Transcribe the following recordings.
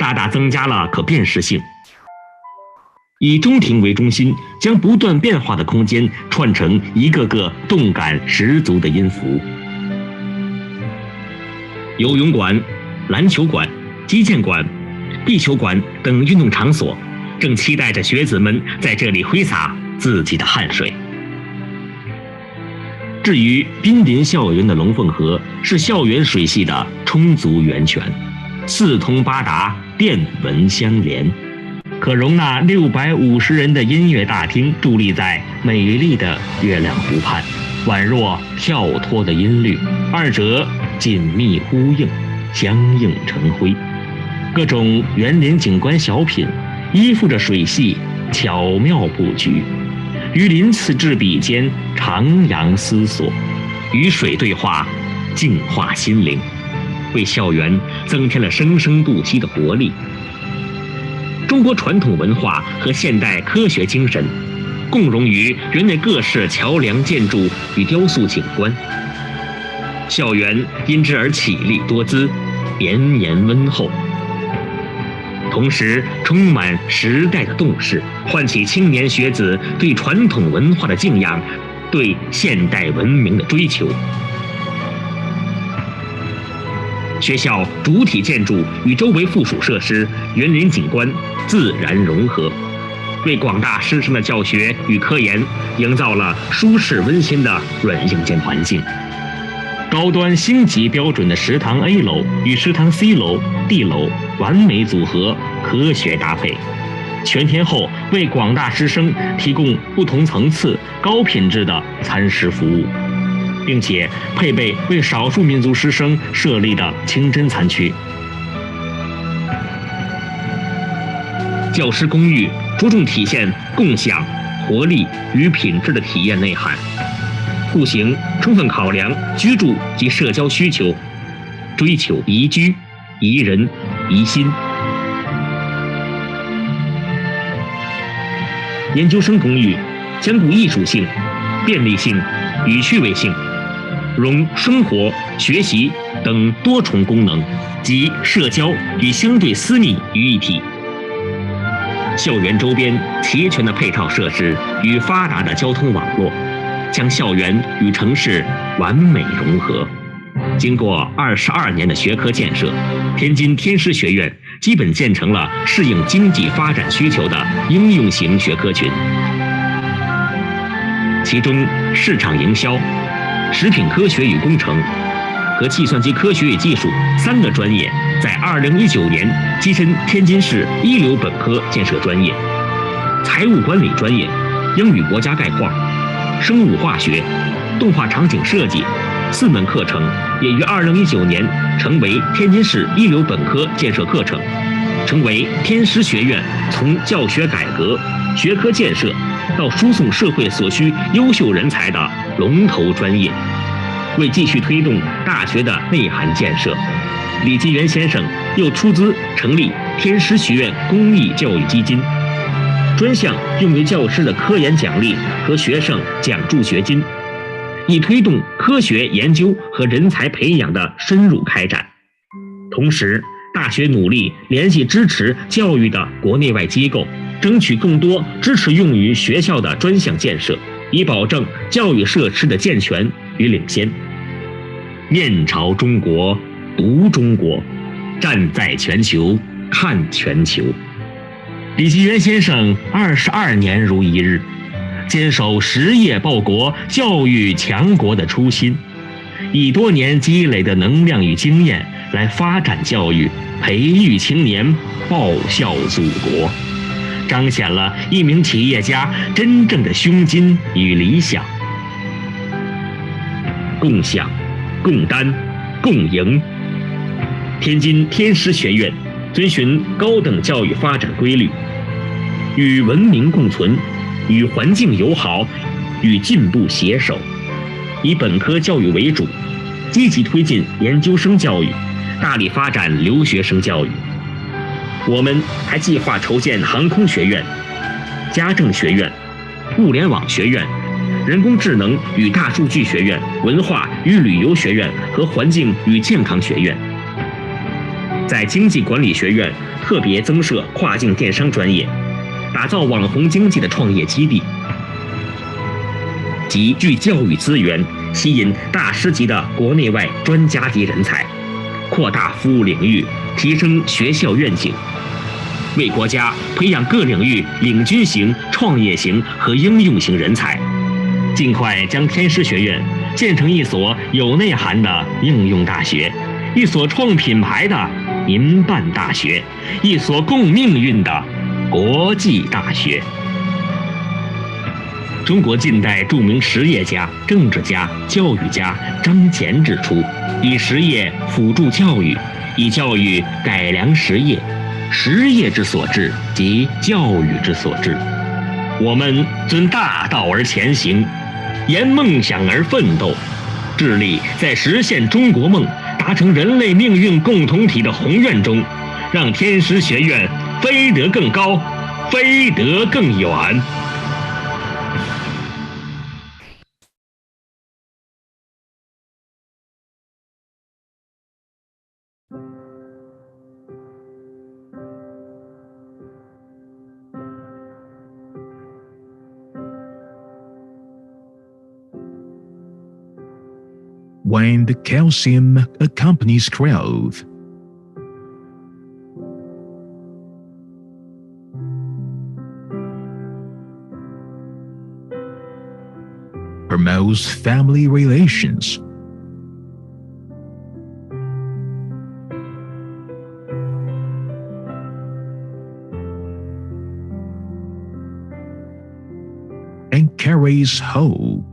大大增加了可辨识性。以中庭为中心，将不断变化的空间串成一个个动感十足的音符。游泳馆、篮球馆、击剑馆、壁球馆等运动场所正期待着学子们在这里挥洒自己的汗水。至于濒临校园的龙凤河，是校园水系的充足源泉，四通八达，电文相连，可容纳650人的音乐大厅伫立在美丽的月亮湖畔，宛若跳脱的音律，二者紧密呼应，相映成辉。各种园林景观小品依附着水系巧妙布局，于鳞次栉比间徜徉思索，与水对话，净化心灵，为校园增添了生生不息的活力。中国传统文化和现代科学精神共融于园内各式桥梁建筑与雕塑景观，校园因之而绮丽多姿，绵延温厚，同时充满时代的动势，唤起青年学子对传统文化的敬仰，对现代文明的追求。学校主体建筑与周围附属设施、园林景观自然融合，为广大师生的教学与科研营造了舒适温馨的软硬件环境。高端星级标准的食堂 A 楼与食堂 C 楼、D 楼完美组合，科学搭配，全天候为广大师生提供不同层次、高品质的餐食服务，并且配备为少数民族师生设立的清真餐区。教师公寓着重体现共享、活力与品质的体验内涵，户型充分考量居住及社交需求，追求宜居、宜人、宜心。研究生公寓兼顾艺术性、便利性与趣味性，融生活、学习等多重功能及社交与相对私密于一体。校园周边齐全的配套设施与发达的交通网络，将校园与城市完美融合。经过22年的学科建设，天津天师学院基本建成了适应经济发展需求的应用型学科群，其中市场营销、食品科学与工程和计算机科学与技术3个专业在2019年跻身天津市一流本科建设专业。财务管理专业、英语国家概况、生物化学、动画场景设计4门课程也于2019年成为天津市一流本科建设课程，成为天师学院从教学改革、学科建设到输送社会所需优秀人才的龙头专业。为继续推动大学的内涵建设，李金元先生又出资成立天师学院公益教育基金，专项用于教师的科研奖励和学生奖助学金，以推动科学研究和人才培养的深入开展。同时，大学努力联系支持教育的国内外机构，争取更多支持用于学校的专项建设，以保证教育设施的健全与领先。面朝中国，读中国，站在全球，看全球。李金元先生22年如一日，坚守实业报国、教育强国的初心，以多年积累的能量与经验来发展教育，培育青年，报效祖国，彰显了一名企业家真正的胸襟与理想。共享、共担、共赢。天津天师学院遵循高等教育发展规律，与文明共存，与环境友好，与进步携手，以本科教育为主，积极推进研究生教育，大力发展留学生教育。我们还计划筹建航空学院、家政学院、物联网学院、人工智能与大数据学院、文化与旅游学院和环境与健康学院。在经济管理学院特别增设跨境电商专业，打造网红经济的创业基地，集聚教育资源，吸引大师级的国内外专家级人才，扩大服务领域，提升学校愿景，为国家培养各领域领军型、创业型和应用型人才，尽快将天师学院建成一所有内涵的应用大学，一所创品牌的民办大学，一所共命运的国际大学。中国近代著名实业家、政治家、教育家张謇指出，以实业辅助教育，以教育改良实业，实业之所至，即教育之所至。我们遵大道而前行，沿梦想而奋斗，致力在实现中国梦、达成人类命运共同体的宏愿中，让天师学院飞得更高，飞得更远。When the calcium accompanies growth. Promotes family relations. And carries hope.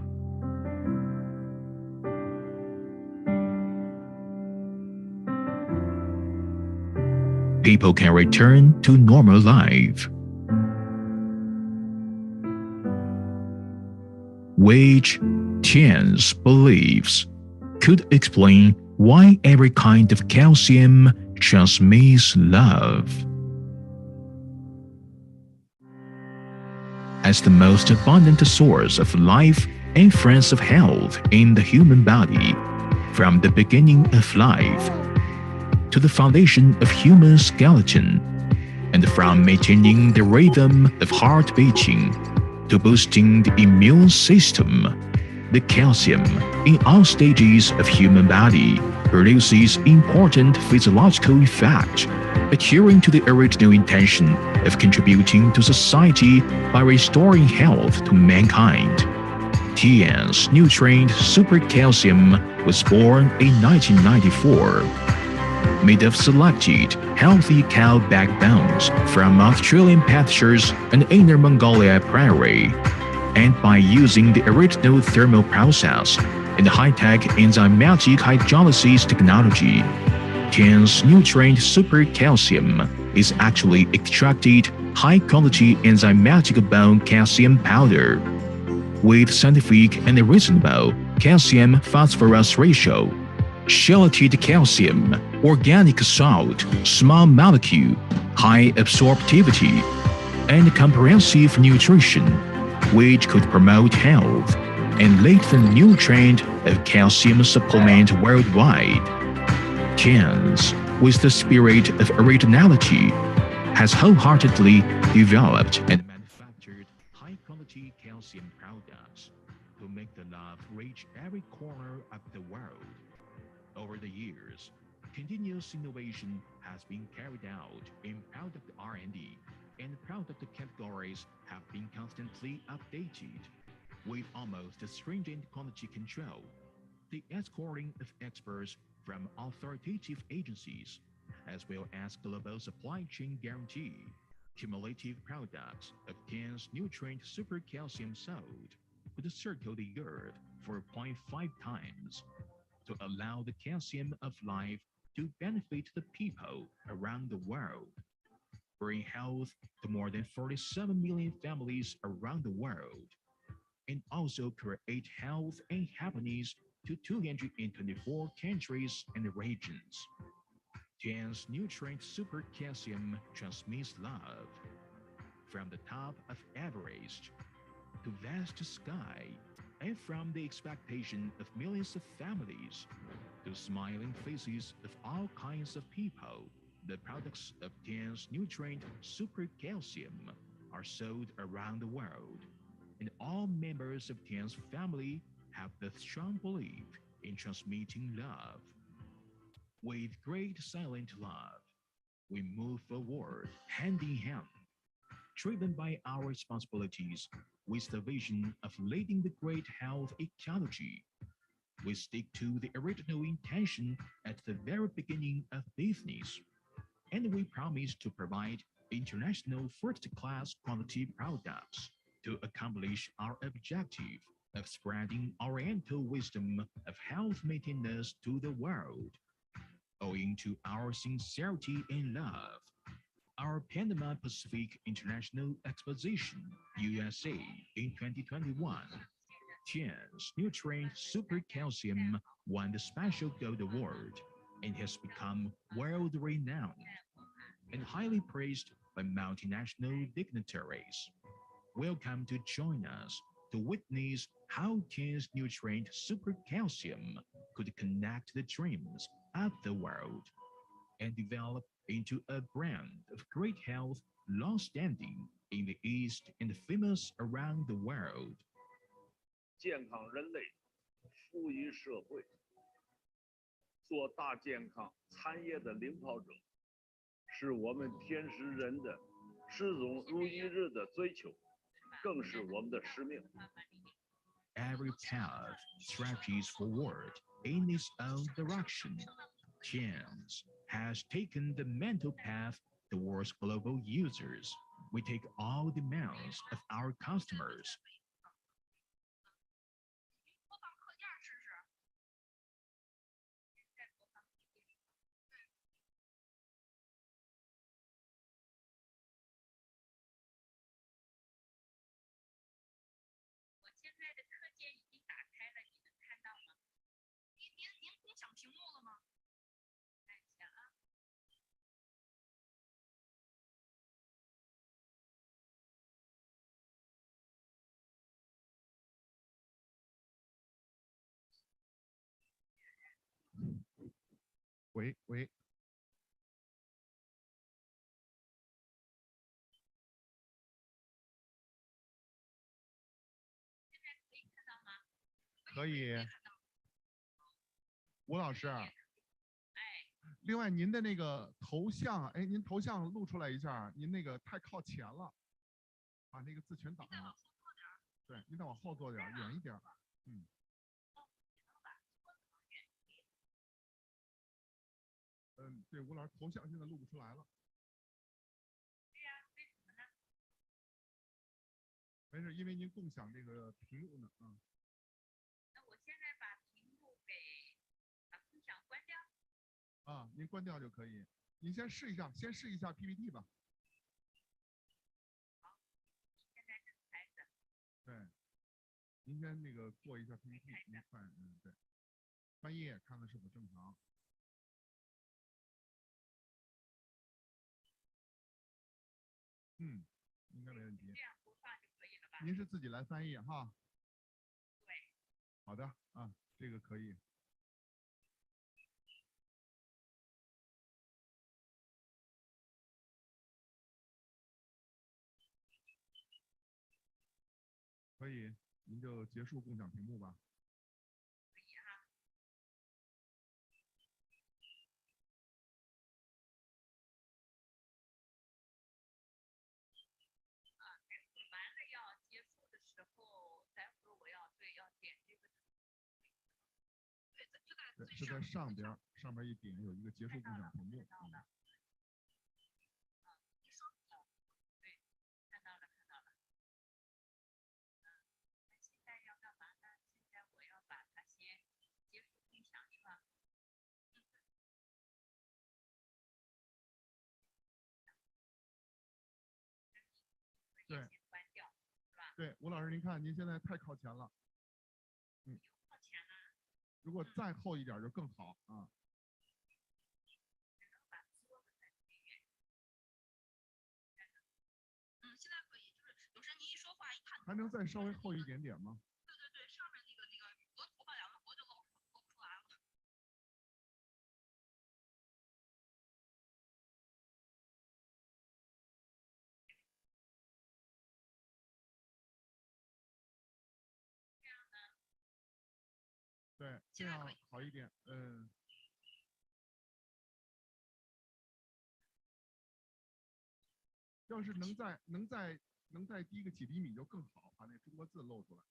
People can return to normal life, which TIENS believes could explain why every kind of calcium transmits love. As the most abundant source of life and friends of health in the human body, from the beginning of life to the foundation of human skeleton, and from maintaining the rhythm of heart beating to boosting the immune system, the calcium in all stages of human body produces important physiological effect, adhering to the original intention of contributing to society by restoring health to mankind. TIENS Nutrient Super Calcium was born in 1994. Made of selected, healthy cow backbones from Australian pastures and Inner Mongolia prairie, and by using the original thermal process and high-tech enzymatic hydrolysis technology, TIENS Nutrient Super Calcium is actually extracted high-quality enzymatic bone calcium powder with scientific and reasonable calcium phosphorus ratio, chelated calcium, organic salt, small molecule, high absorptivity, and comprehensive nutrition, which could promote health and lead the new trend of calcium supplement worldwide. TIENS, with the spirit of originality, has wholeheartedly developed and manufactured high-quality calcium products to make the love reach every corner of the world. Over the years, continuous innovation has been carried out in product R&D, and product categories have been constantly updated, with almost stringent quality control, the escorting of experts from authoritative agencies, as well as global supply chain guarantee. Cumulative products of TIENS Nutrient Super Calcium sold would circle the earth 4.5 times to allow the calcium of life to benefit the people around the world, bring health to more than 47 million families around the world, and also create health and happiness to 224 countries and regions. TIENS Nutrient Super Calcium transmits love from the top of Everest to vast sky, and from the expectation of millions of families to smiling faces of all kinds of people. The products of TIENS Nutrient Super Calcium are sold around the world, and all members of TIENS family have the strong belief in transmitting love. With great silent love, we move forward hand in hand, driven by our responsibilities with the vision of leading the great health ecology. We stick to the original intention at the very beginning of business, and we promise to provide international first-class quality products to accomplish our objective of spreading Oriental wisdom of health maintenance to the world. Owing to our sincerity and love, our Panama Pacific International Exposition, USA, in 2021, TIENS Nutrient Super Calcium won the Special Gold Award and has become world renowned and highly praised by multinational dignitaries. Welcome to join us to witness how TIENS Nutrient Super Calcium could connect the dreams of the world and develop into a brand of great health long-standing in the East and famous around the world. 健康人类，富裕社会，做大健康产业的领跑者，是我们天使人的始终如一日的追求，更是我们的使命。Every path stretches forward in its own direction. TIENS has taken the mental path towards global users. We take all demands of our customers. Wait. 可以，吴老师。另外，您的那个头像，哎，您头像露出来一下，您那个太靠前了，把那个字全挡上。对，您再往后坐点，远一点。对，吴老师头像现在录不出来了。对呀，为什么呢？没事，因为您共享这个屏幕呢，那我现在把屏幕把共享关掉。您关掉就可以。您先试一下 PPT 吧。好，现在正开着。对，您先那个过一下 PPT， 您快，对，翻页看看是否正常。应该没问题。这样播放就可以了吧？您是自己来翻译哈？对。好的这个可以。可以，您就结束共享屏幕吧。可以哈。待会儿完了要结束的时候，待会儿我要点这个。对，就在最是在上边一点有一个结束共享屏幕。对，吴老师，您看您现在太靠前了。靠前了。如果再后一点就更好啊。只能把桌子再推远。现在可以，就是有时您一说话一看。还能再稍微后一点点吗？对，上面那个额头发两个脖就露不出来了。对，这样好一点。要是能再低个几厘米就更好，把那中国字露出来。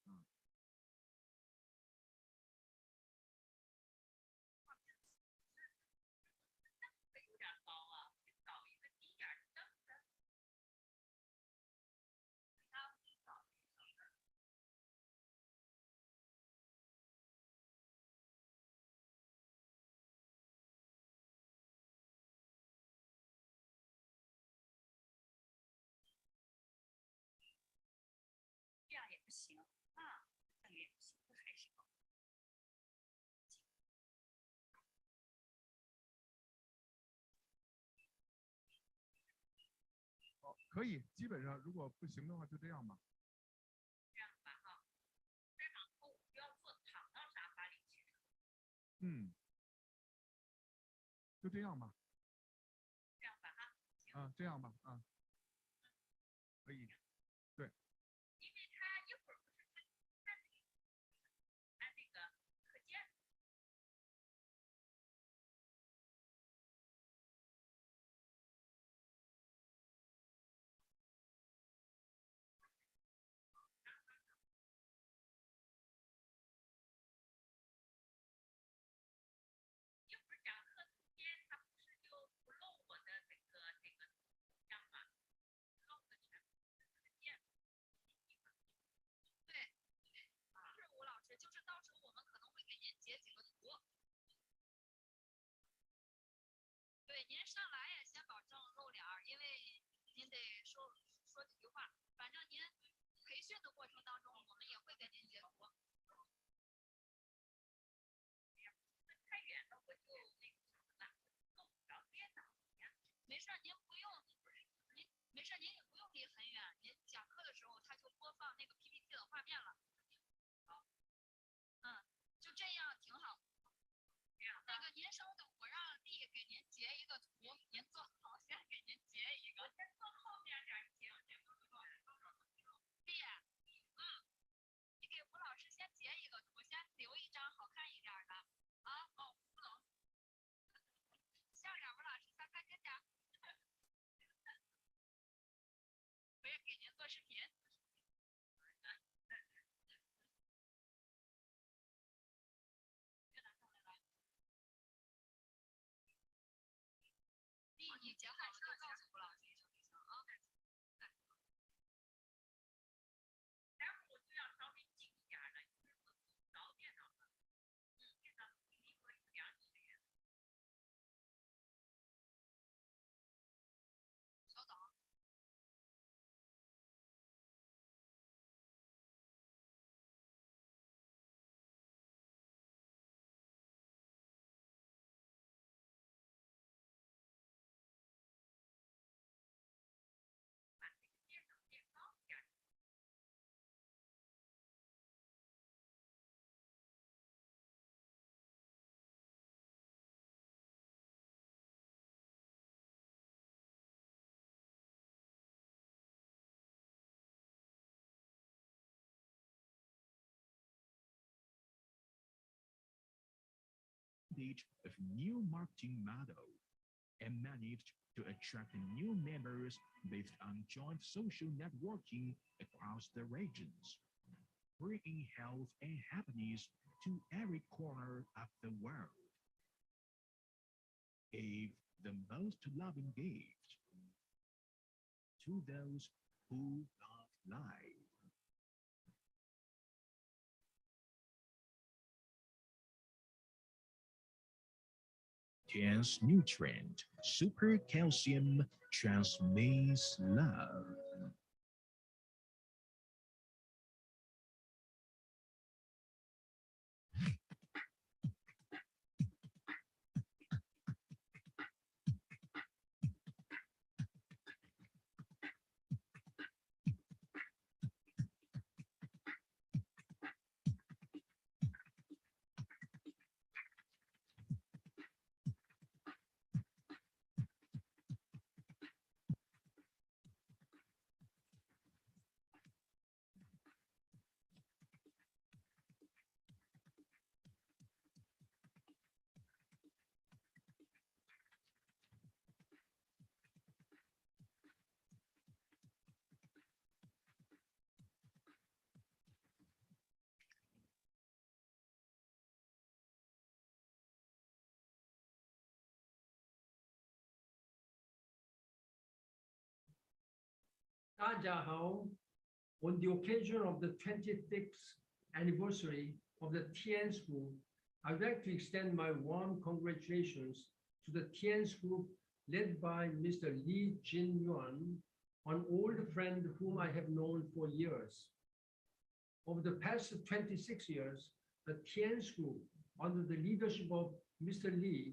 有点高啊，找一个低点的凳子。这样也不行啊，这也不行，还是高。好，可以，基本上如果不行的话就这样吧。这样吧哈，再往后不要坐躺到沙发里去。就这样吧。这样吧哈。这样吧，可以。对。因为他一会儿不是看那个课件。一会儿讲课中间，他不是就不露我的这个样吗？露的全部是课件。对，是吴老师，就是到时候我们可能会给您截几个图。对，您上来也先保证露脸儿，因为您得说几句话。反正您培训的过程当中，我们也会给您截图。太远了，我就那个什么了，够不着电脑。没事，您不用，没事，您也不用离很远。您讲课的时候，他就播放那个 PPT 的画面了。好，就这样挺好。那个您稍等，我让丽给您截一个图，您坐好，先给您截一个。先坐后面点行。丽，你给吴老师先截一个图，先留一张好看一点的。不能。笑点，吴老师再看见点。我也给您做视频。你截好了就告诉吴老师一声就行啊。待会儿我就要稍微近一点的，因为我找电脑了。电脑离我有点远。稍等。把这个电脑变高一点。Of new marketing model and managed to attract new members based on joint social networking across the regions, bringing health and happiness to every corner of the world. Gave the most loving gift to those who love life. TIENS nutrient, super calcium transmits love. 大家好 On the occasion of the 26th anniversary of the TIENS Group, I would like to extend my warm congratulations to the TIENS Group led by Mr. Li Jinyuan, an old friend whom I have known for years. Over the past 26 years, the TIENS Group, under the leadership of Mr. Li,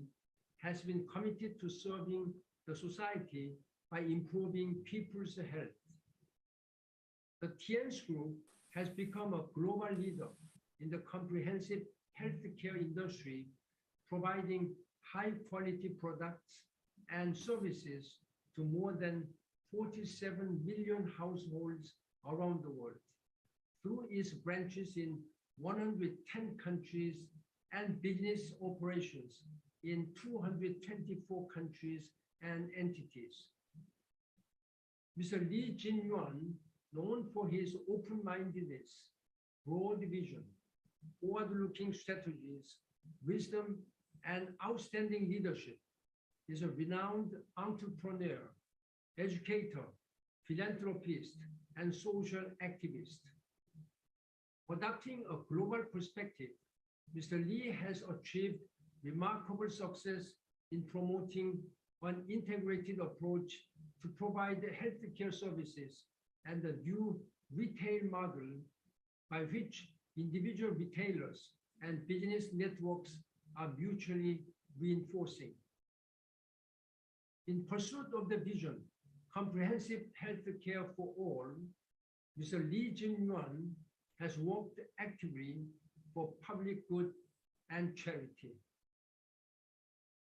has been committed to serving the society by improving people's health. The TIENS Group has become a global leader in the comprehensive healthcare industry, providing high-quality products and services to more than 47 million households around the world through its branches in 110 countries and business operations in 224 countries and entities. Mr. Li Jinyuan, known for his open-mindedness, broad vision, forward-looking strategies, wisdom, and outstanding leadership, is a renowned entrepreneur, educator, philanthropist, and social activist. Adopting a global perspective, Mr. Li has achieved remarkable success in promoting an integrated approach to provide healthcare services and a new retail model by which individual retailers and business networks are mutually reinforcing. In pursuit of the vision, comprehensive healthcare for all, Mr. Li Jinyuan has worked actively for public good and charity.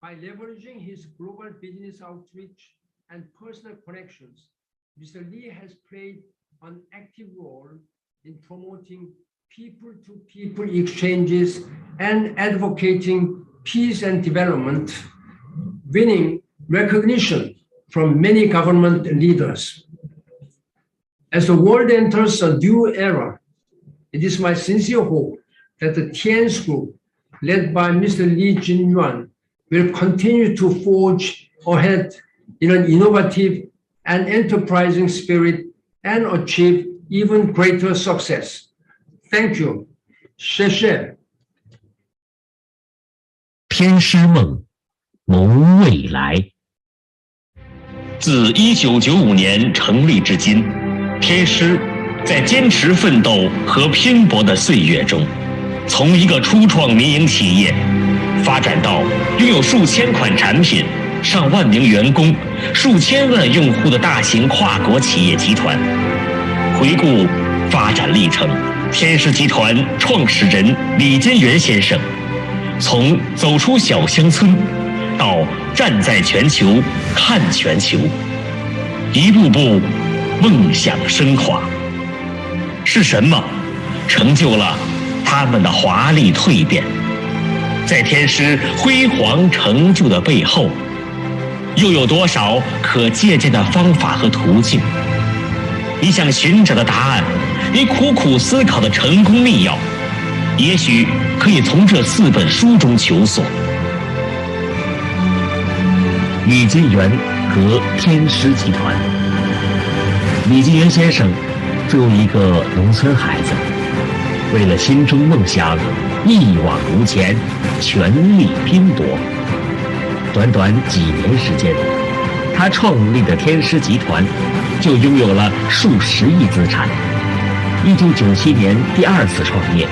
By leveraging his global business outreach and personal connections, Mr. Li has played an active role in promoting people-to-people exchanges and advocating peace and development, winning recognition from many government leaders. As the world enters a new era, it is my sincere hope that the TIENS Group, led by Mr. Li Jinyuan, will continue to forge ahead in an innovative and enterprising spirit and achieve even greater success. Thank you. 谢谢。天师梦，谋未来。自1995年成立至今，天师在坚持奋斗和拼搏的岁月中，从一个初创民营企业，发展到拥有数千款产品、上万名员工、数千万用户的大型跨国企业集团。回顾发展历程，天狮集团创始人李金元先生，从走出小乡村，到站在全球看全球，一步步梦想升华。是什么成就了他们的华丽蜕变？在天狮辉煌成就的背后，又有多少可借鉴的方法和途径？你想寻找的答案，你苦苦思考的成功秘钥，也许可以从这4本书中求索。李金元和天狮集团。李金元先生作为一个农村孩子，为了心中梦想，一往无前，全力拼搏。短短几年时间，他创立的天狮集团就拥有了数十亿资产。1997年第2次创业，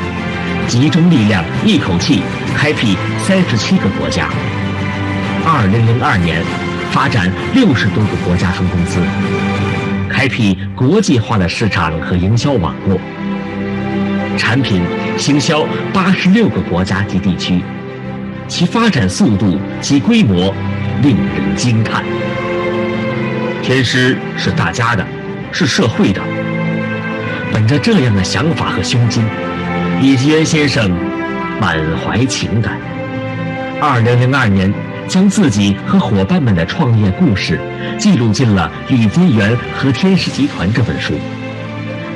集中力量一口气开辟37个国家。2002年发展60多个国家分公司，开辟国际化的市场和营销网络，产品行销86个国家及地区，其发展速度及规模令人惊叹。天狮是大家的，是社会的。本着这样的想法和胸襟，李金元先生满怀情感。2002年，将自己和伙伴们的创业故事记录进了《李金元和天狮集团》这本书，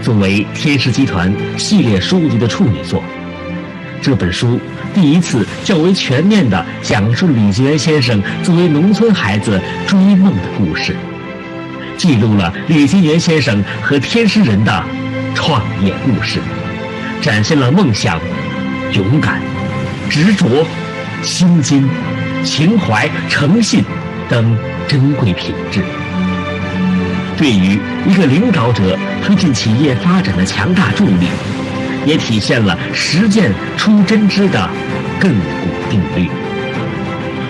作为天狮集团系列书籍的处女作。这本书第一次较为全面地讲述李金元先生作为农村孩子追梦的故事，记录了李金源先生和天师人的创业故事，展现了梦想、勇敢、执着、心经、情怀、诚信等珍贵品质。对于一个领导者推进企业发展的强大助力，也体现了实践出真知的亘古定律，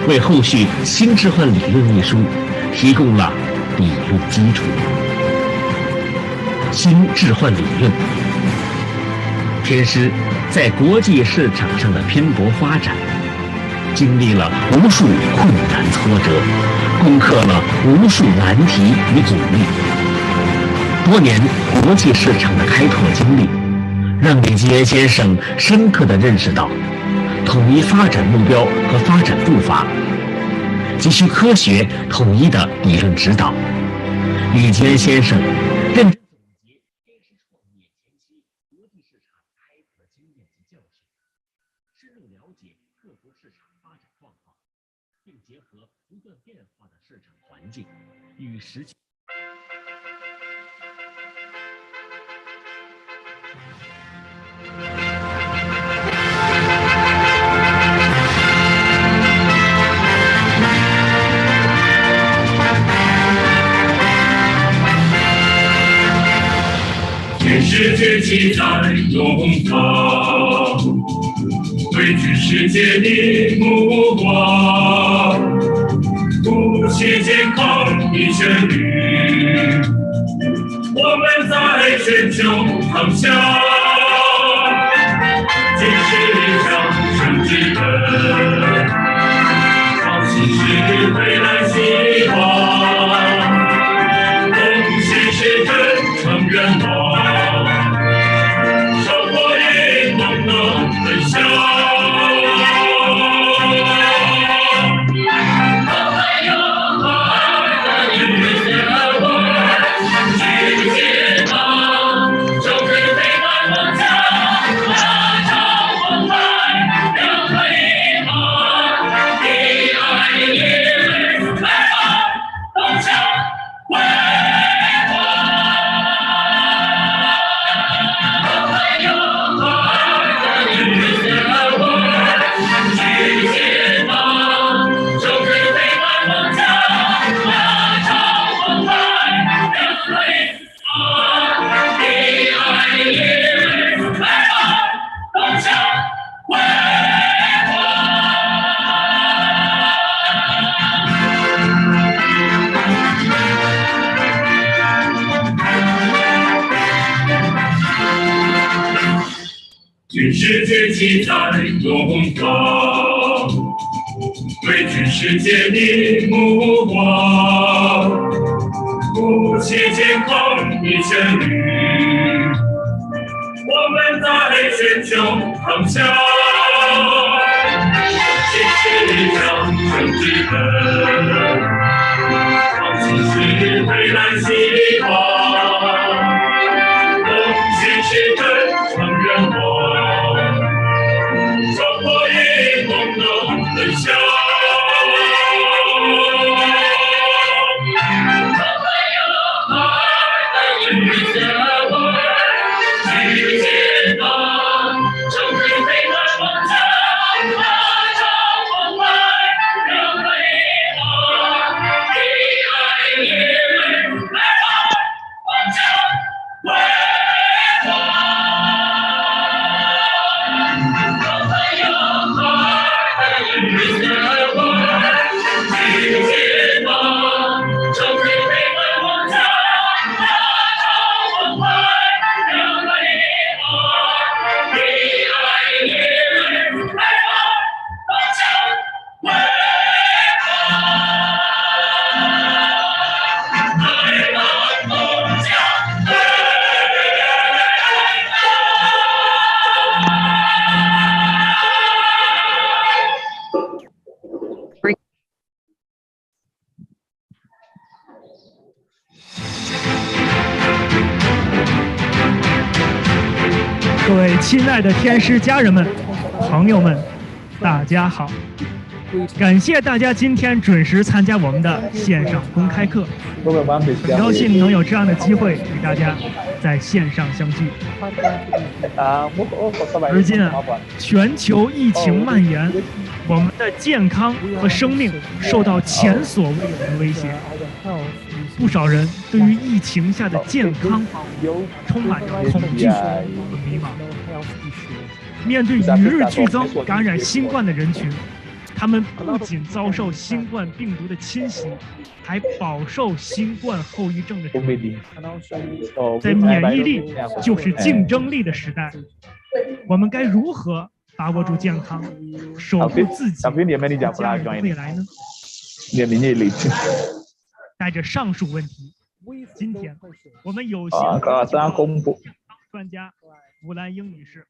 为后续新置换理论一书提供了理论基础。新置换理论，天师在国际市场上的拼搏发展，经历了无数困难挫折，攻克了无数难题与阻力。多年国际市场的开拓经历，让李金源先生深刻地认识到，统一发展目标和发展步伐，急需科学统一的理论指导。李金源先生认真总结天师创业前期国际市场开拓的经验及教训，深入了解各国市场发展状况，并结合不断变化的市场环境与实际。全世界期待永恒，汇聚世界的目光，无限健康的旋律，我们在全球航向，坚持上升之根，创新是未来希望，贡献是真诚愿望。全世界期待永恒，汇聚世界的目光，无限健康的旋律，我们在全球航向，坚持上升之根，创新是未来希望，贡献是真诚愿望。分享，世界的正是飞满梦想，大潮澎湃，热泪光，的爱恋，来吧，梦想辉煌。各位亲爱的天师家人们、朋友们，大家好！感谢大家今天准时参加我们的线上公开课，很高兴能有这样的机会与大家在线上相聚。如今啊，全球疫情蔓延，我们的健康和生命受到前所未有的威胁。不少人对于疫情下的健康充满着恐惧和迷茫。面对与日俱增感染新冠的人群，他们不仅遭受新冠病毒的侵袭，还饱受新冠后遗症的折磨。在免疫力就是竞争力的时代，我们该如何把握住健康，守护自己和家人的未来呢？带着上述问题，今天我们有幸专家吴兰英女士。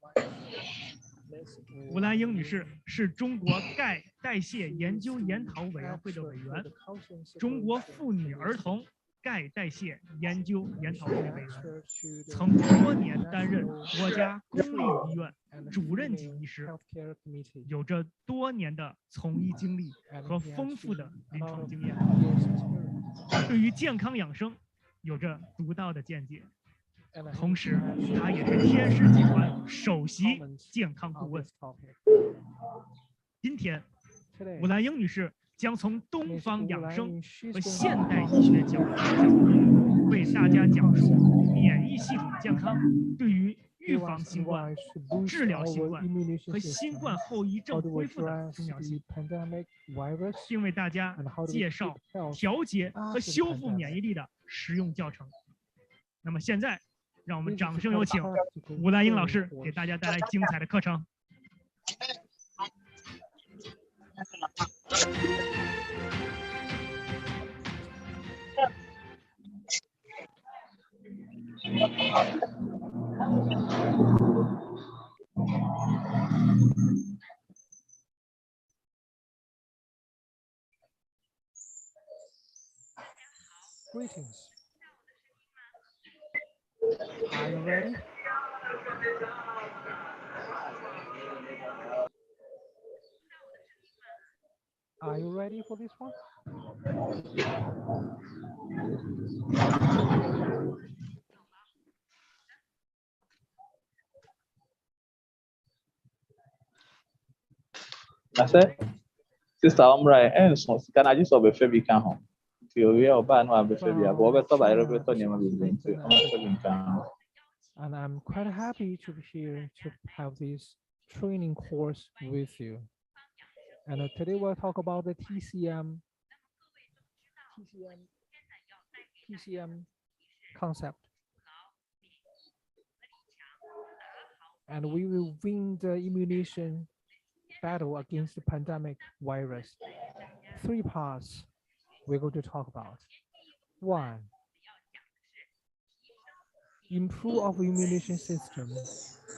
吴兰英女士是中国钙代谢研究研讨委员会的委员，中国妇女儿童钙代谢研究研讨会委员，曾多年担任国家公立医院主任级医师，有着多年的从医经历和丰富的临床经验，对于健康养生有着独到的见解。同时，他也是天狮集团首席健康顾问。今天，吴兰英女士将从东方养生和现代医学角度，为大家讲述免疫系统健康对于预防新冠、治疗新冠和新冠后遗症恢复的重要性，并为大家介绍调节和修复免疫力的实用教程。那么现在，让我们掌声有请吴兰英老师给大家带来精彩的课程。Greetings. Are you ready? Are you ready for this one? Ase sister omra enso kana ji so be fe bi kan ho ti o ye oba no abe fe bi abo be to ba ero be to nyama bi nti o ma fe bi kan. And I'm quite happy to be here to have this training course with you. And today we'll talk about the TCM concept. And we will win the immunization battle against the pandemic virus. 3 parts we're going to talk about. 1, improve our immunization system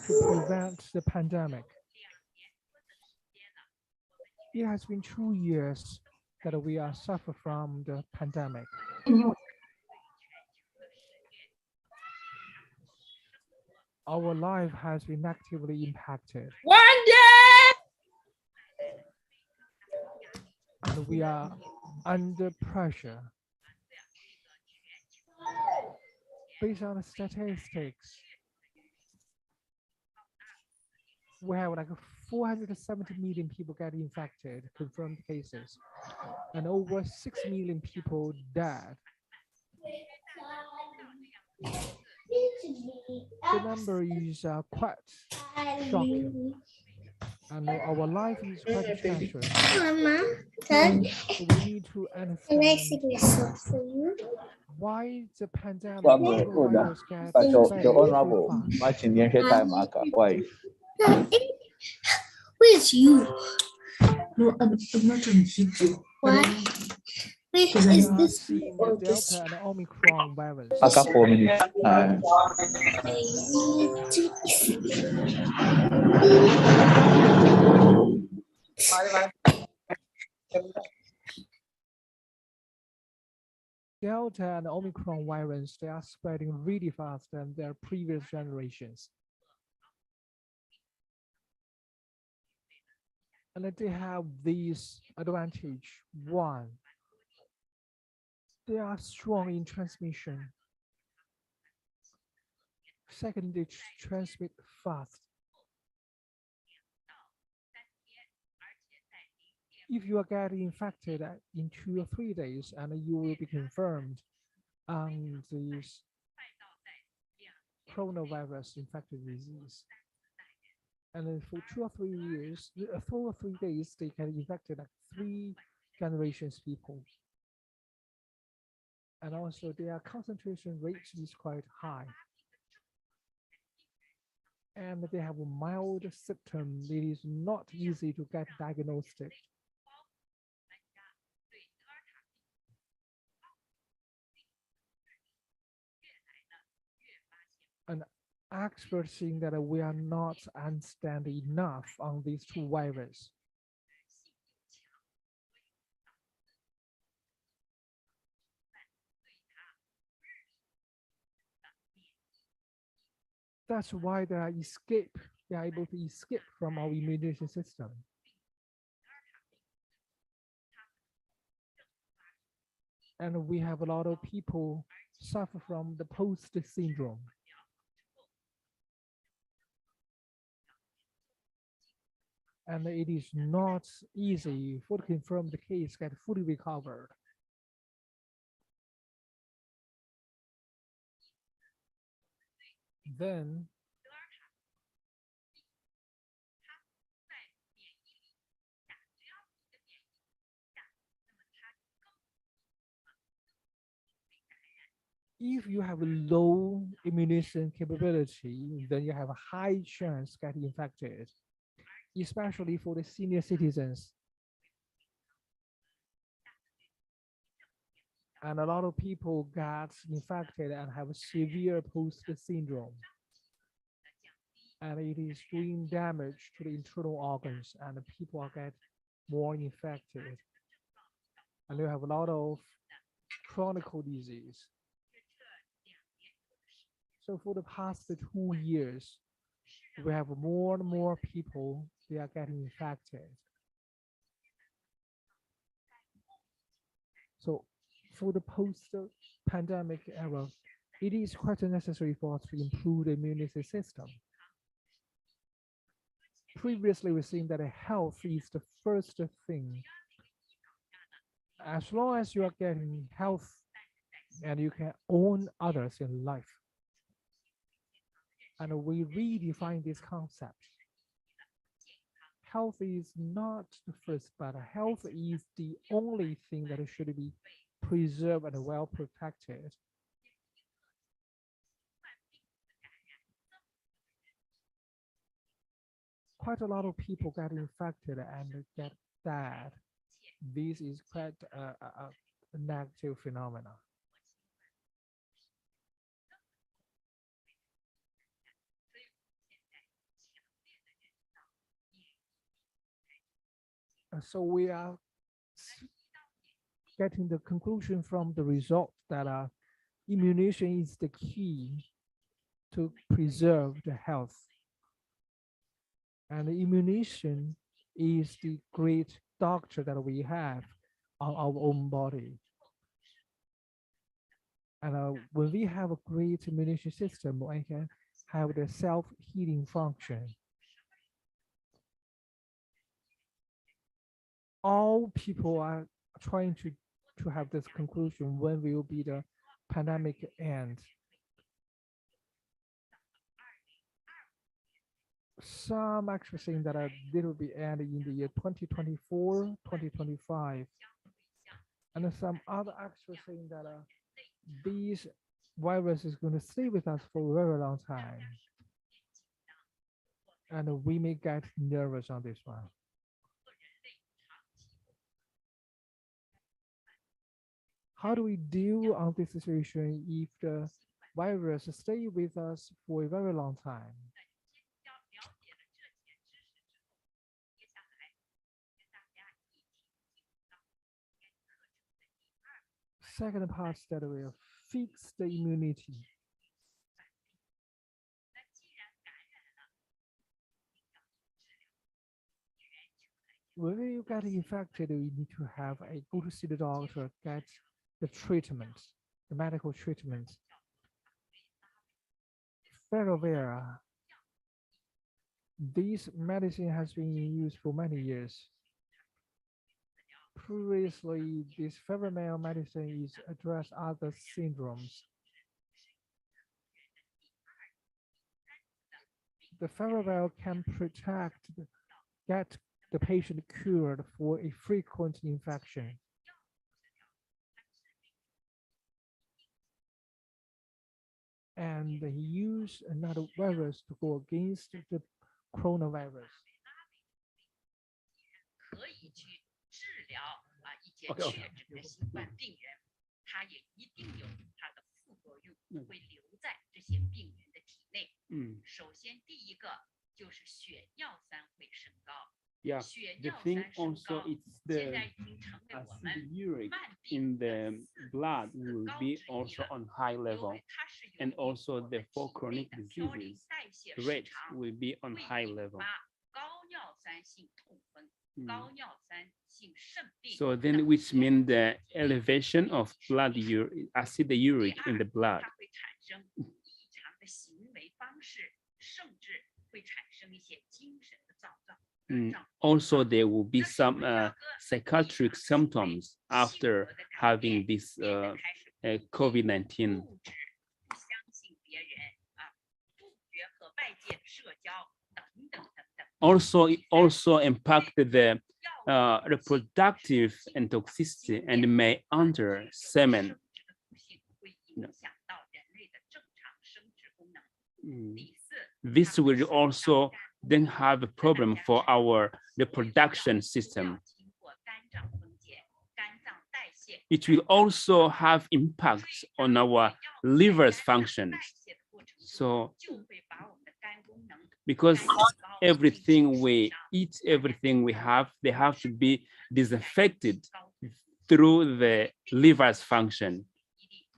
to prevent the pandemic. It has been 2 years that we are suffering from the pandemic. Our life has been negatively impacted. One day! And we are under pressure. Based on the statistics, we have like 470 million people get infected, confirmed cases, and over 6 million people dead. The number is quite shocking, and our life is quite treacherous. So we need to understand why the pandemic virus gets Where's you? No, I'm not on video. Why? Wait, is this or this? Delta and Omicron virus. I got 4 minutes. Delta and Omicron virus, they are spreading really fast than their previous generations. And they have this advantage. One, they are strong in transmission. Second, they transmit fast. If you are getting infected in 2 or 3 days, and you will be confirmed on this coronavirus infected disease. And then for 2 or 3 years, 4 or 3 days, they can infect like 3 generations people. And also their concentration rate is quite high. And they have a mild symptom. It is not easy to get diagnosed. And experts think that we are not understand enough on these 2 viruses. That's why they are able to escape from our immunity system. And we have a lot of people suffer from the post syndrome. And it is not easy for to confirm the case get fully recovered. Then if you have a low immunization capability, then you have a high chance getting infected, especially for the senior citizens. And a lot of people got infected and have a severe post syndrome. And it is doing damage to the internal organs, and the people are get more infected. And you have a lot of chronic disease. So for the past 2 years, we have more and more people, they are getting infected. So for the post-pandemic era, it is quite necessary for us to improve the immunity system. Previously, we've seen that health is the first thing. As long as you are getting health and you can own others in life. And we redefine this concept. Health is not the first, but health is the only thing that should be preserved and well protected. Quite a lot of people get infected and get dead. This is quite a negative phenomenon. So we are getting the conclusion from the result that immunization is the key to preserve the health. And immunization is the great doctor that we have on our own body. And when we have a great immunization system, we can have the self-healing function. All people are trying to have this conclusion: when will be the pandemic end? Some actually saying that it will be ending in the year 2024, 2025. And some other actually saying that this virus is going to stay with us for a very long time. And we may get nervous on this one. How do we deal on this situation if the virus stay with us for a very long time? Second part that will fix the immunity. when you get infected, you need to have a go to see the doctor, get the treatment, the medical treatment. Faravir, this medicine has been used for many years. Previously, this Faravir medicine is address other syndromes. The Faravir can get the patient cured for a frequent infection. And he used another virus to go against the coronavirus. Okay. Yeah, the thing also it's the acid uric in the blood will be also on high level, and also the for chronic diseases rate will be on high level. So then, which means the elevation of blood acid uric in the blood. Also, there will be some psychiatric symptoms after having this COVID-19. Also, it also impacted the reproductive and toxicity and may enter semen. This will also then have a problem for our reproduction system. It will also have impacts on our liver's functions. So, because everything we eat, everything we have, they have to be disinfected through the liver's function.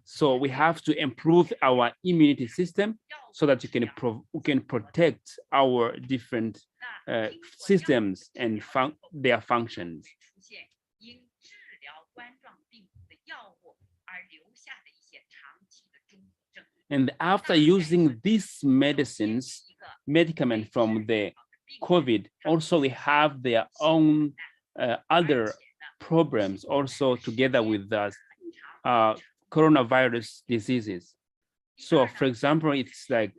So we have to improve our immunity system so that we can protect our different systems and their functions. And after using these medicaments from the COVID, also we have their own other problems also together with the coronavirus diseases. So for example, it's like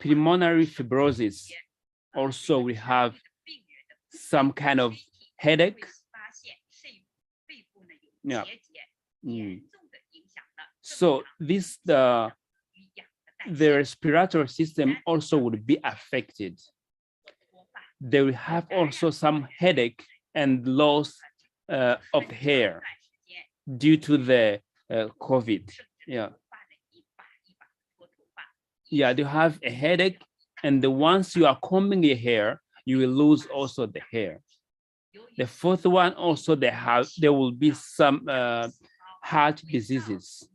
pulmonary fibrosis. Also, we have some kind of headache. Yeah. So this the respiratory system also would be affected. They will have also some headache and loss of hair due to the COVID. Yeah. Yeah, they have a headache, and once you are combing your hair, you will lose also the hair. The fourth one also there will be some heart diseases.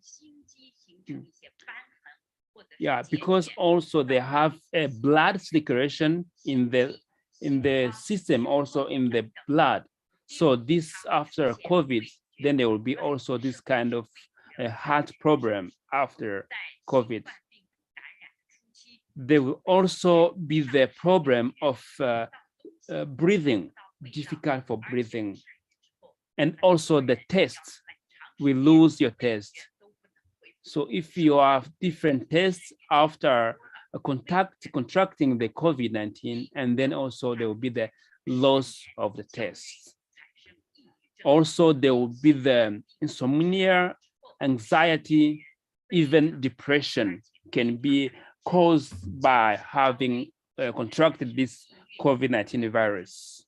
Yeah, because also they have a blood circulation in the system, also in the blood. So this after COVID, then there will be also this kind of heart problem after COVID. There will also be the problem of breathing, difficult for breathing. And also the tests, we lose your test. So if you have different tests after contracting the COVID-19, and then also there will be the loss of the tests. Also, there will be the insomnia, anxiety, even depression can be caused by having contracted this COVID-19 virus.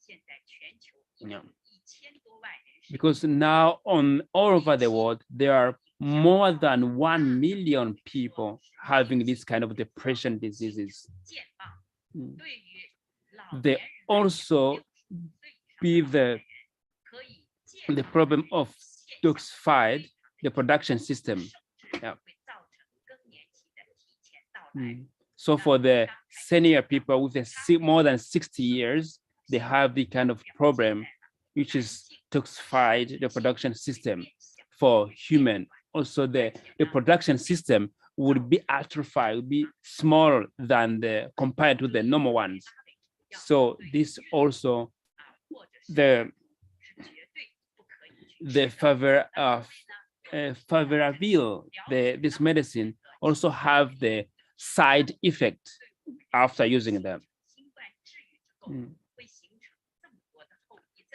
Yeah. Because now on all over the world, there are more than 1 million people having this kind of depression diseases. They also be the problem of toxified the production system. Yeah. So for the senior people with more than 60 years, they have the kind of problem which is toxified the production system for human. Also, the production system would be atrophied, would be smaller than the compared to the normal ones. So this also the favorable this medicine also have the side effect after using them.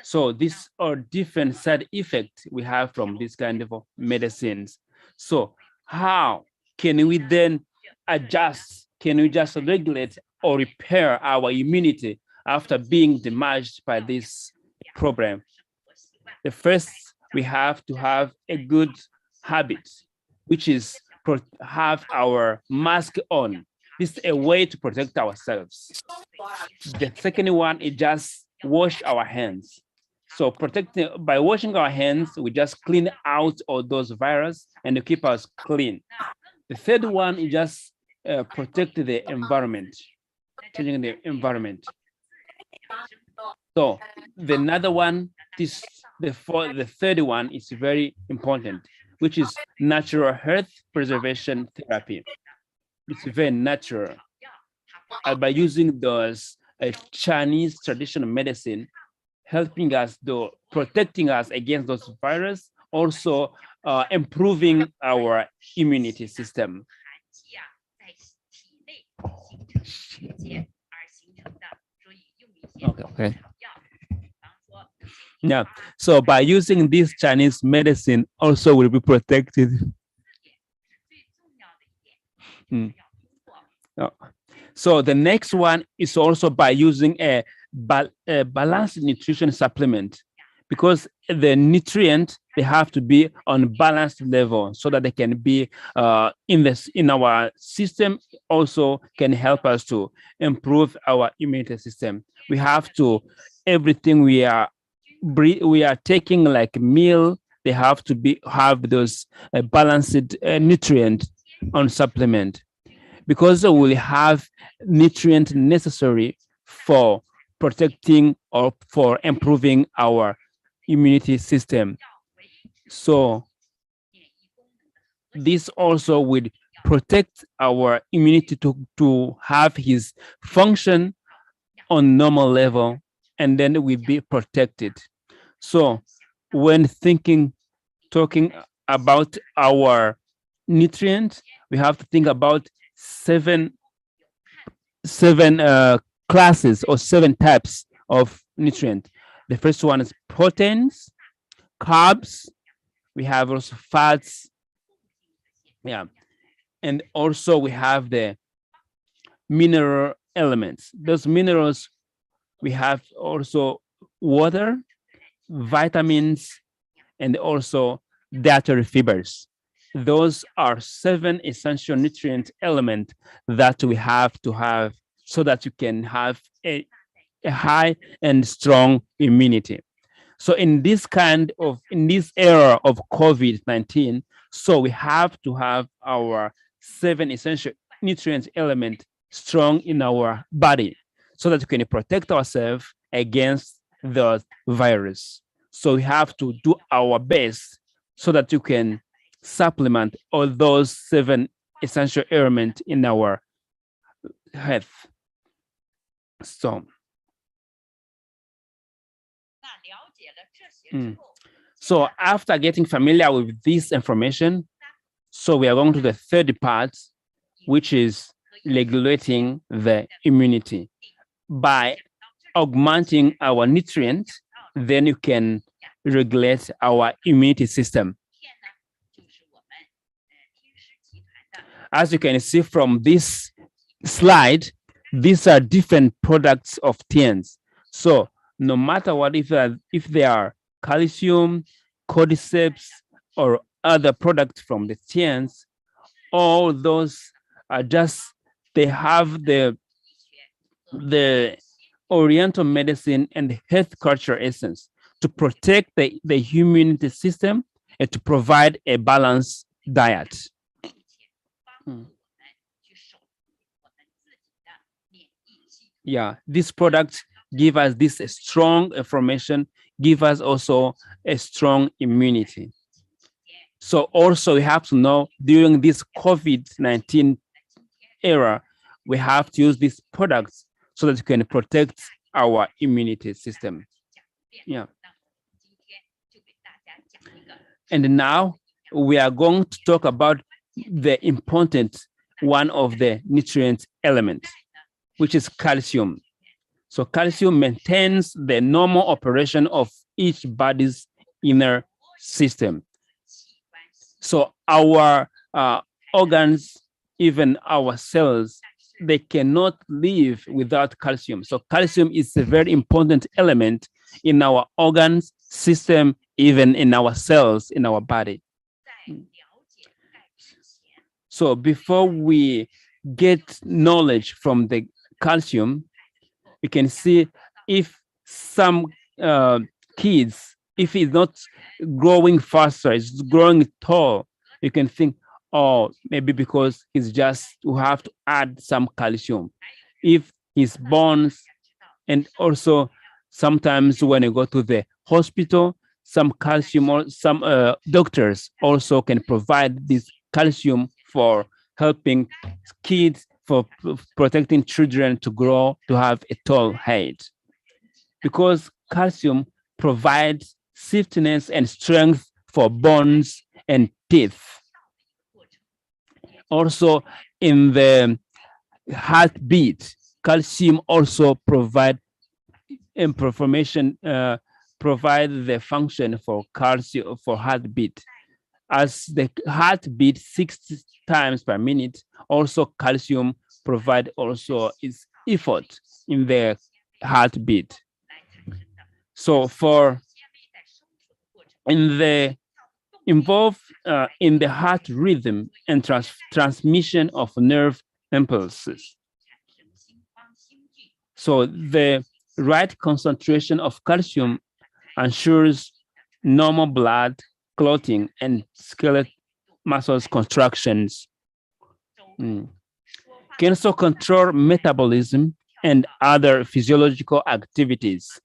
So these are different side effects we have from this kind of medicines. So how can we then adjust? Can we just regulate or repair our immunity after being damaged by this problem? The first, we have to have a good habit, which is have our mask on. This is a way to protect ourselves. The second one is just wash our hands. So by washing our hands, we just clean out all those viruses and keep us clean. The third one is just protect the environment, changing the environment. So the third one is very important, which is natural health preservation therapy. It's very natural. By using those Chinese traditional medicine, helping us, protecting us against those viruses, also improving our immunity system. Okay. Yeah. So by using this Chinese medicine, also will be protected. So the next one is also by using a balanced nutrition supplement, because the nutrient, they have to be on balanced level so that they can be in our system, also can help us to improve our immunity system. We have to, everything we are taking like meal, they have to have those balanced nutrient on supplement, because we will have nutrient necessary for protecting or for improving our immunity system. So this also would protect our immunity to have his function on normal level, and then we be protected. So when talking about our nutrients, we have to think about seven classes or 7 types of nutrient. The first one is proteins, carbs. We have also fats. Yeah. And also we have the mineral elements. Those minerals, we have also water, vitamins, and also dietary fibers. Those are 7 essential nutrient elements that we have to have so that you can have a high and strong immunity. So in this era of COVID-19, so we have to have our 7 essential nutrient elements strong in our body so that we can protect ourselves against the virus. So we have to do our best so that you can supplement all those 7 essential elements in our health. So after getting familiar with this information, so we are going to the third part, which is regulating the immunity. By augmenting our nutrients, then you can regulate our immunity system. As you can see from this slide, these are different products of TIENS. So no matter what, if they are calcium, cordyceps, or other products from the TIENS, all those are just, they have the Oriental medicine and health culture essence to protect the immunity system and to provide a balanced diet. Yeah, this product give us this strong information, give us also a strong immunity. So also we have to know during this COVID-19 era, we have to use these products so that we can protect our immunity system. Yeah. And now we are going to talk about the important one of the nutrient elements, which is calcium. So calcium maintains the normal operation of each body's inner system. So our organs, even our cells, they cannot live without calcium. So calcium is a very important element in our organs system, even in our cells in our body. So before we get knowledge from the calcium, we can see if some kids, if it's not growing faster, it's growing tall, you can think, oh, maybe because it's just, we have to add some calcium. If his bones, and also sometimes when you go to the hospital, some calcium, or some doctors also can provide this calcium for helping kids, for protecting children to grow, to have a tall head. Because calcium provides stiffness and strength for bones and teeth. Also in the heartbeat, calcium also provide information, provide the function for calcium for heartbeat. As the heart beats 60 times per minute, also calcium provide also its effort in the heartbeat. So for in the involved in the heart rhythm and transmission of nerve impulses. So the right concentration of calcium ensures normal blood clotting and skeletal muscles contractions. Can also control metabolism and other physiological activities.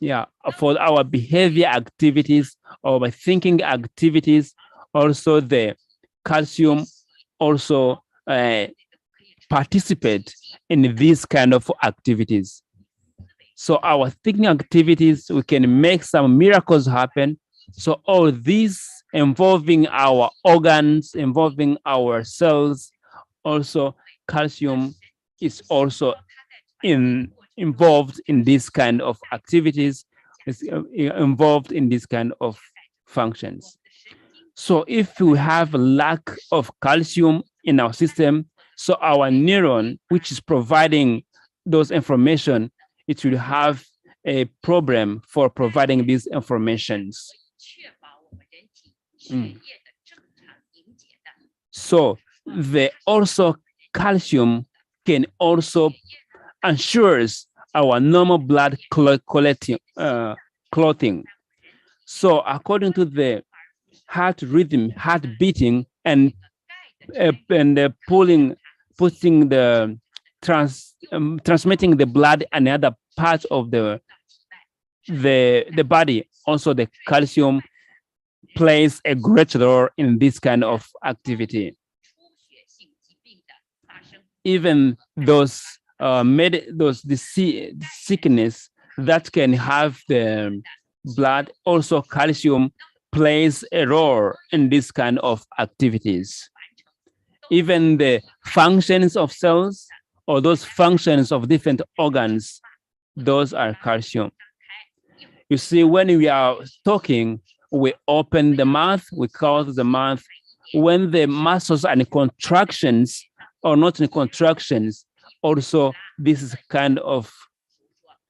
Yeah, for our behavior activities or by thinking activities, also the calcium also participate in these kind of activities. So our thinking activities, we can make some miracles happen. So all these involving our organs, involving our cells, also calcium is also involved in this kind of activities, is involved in this kind of functions. So if we have a lack of calcium in our system, so our neuron, which is providing those information, it will have a problem for providing these informations. So the also calcium can also ensures our normal blood clotting. So according to the heart rhythm, heart beating, and putting the transmitting the blood and other parts of the body, also the calcium plays a great role in this kind of activity. Even those sickness that can have the blood, also calcium plays a role in this kind of activities. Even the functions of cells or those functions of different organs, those are calcium. You see, when we are talking, we open the mouth, we close the mouth. When the muscles are in contractions or not in contractions, also this is kind of,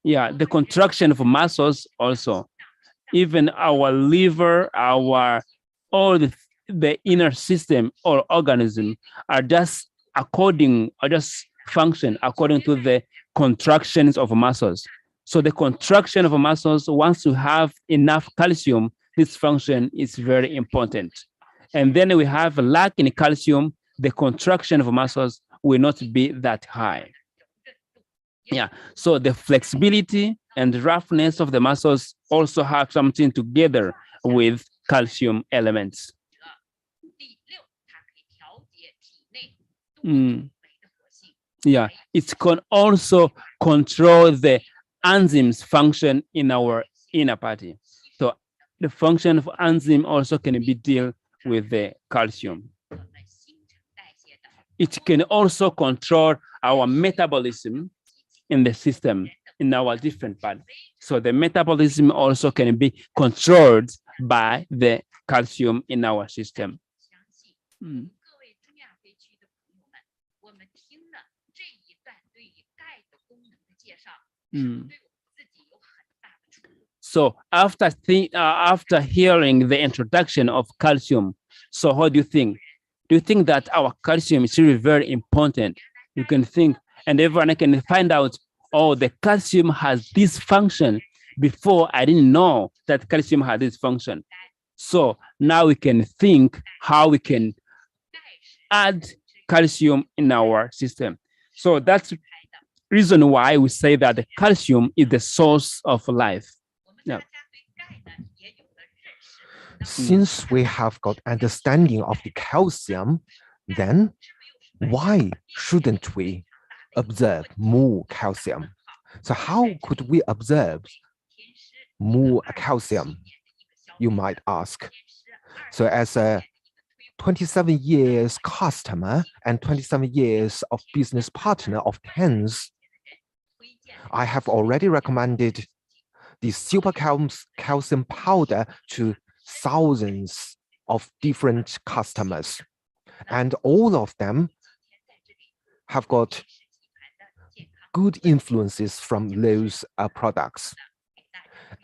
the contraction of muscles also. Even our liver, all the inner system or organism are just function according to the contractions of muscles. So the contraction of muscles, once you have enough calcium, this function is very important. And then we have a lack in calcium, the contraction of muscles will not be that high. Yeah, so the flexibility and the roughness of the muscles also have something together with calcium elements. Yeah, it can also control the enzymes function in our inner body. So the function of enzyme also can be deal with the calcium. It can also control our metabolism in the system in our different bodies. So the metabolism also can be controlled by the calcium in our system. So after hearing the introduction of calcium, so what do you think? Do you think that our calcium is really very important? You can think, and everyone can find out, oh, the calcium has this function. Before, I didn't know that calcium had this function. So now we can think how we can add calcium in our system. So that's the reason why we say that the calcium is the source of life. Yeah. Since we have got understanding of the calcium, then why shouldn't we observe more calcium? So how could we observe more calcium, you might ask? So as a 27 years customer and 27 years of business partner of TIENS, I have already recommended the super calcium powder to thousands of different customers. And all of them have got good influences from those products.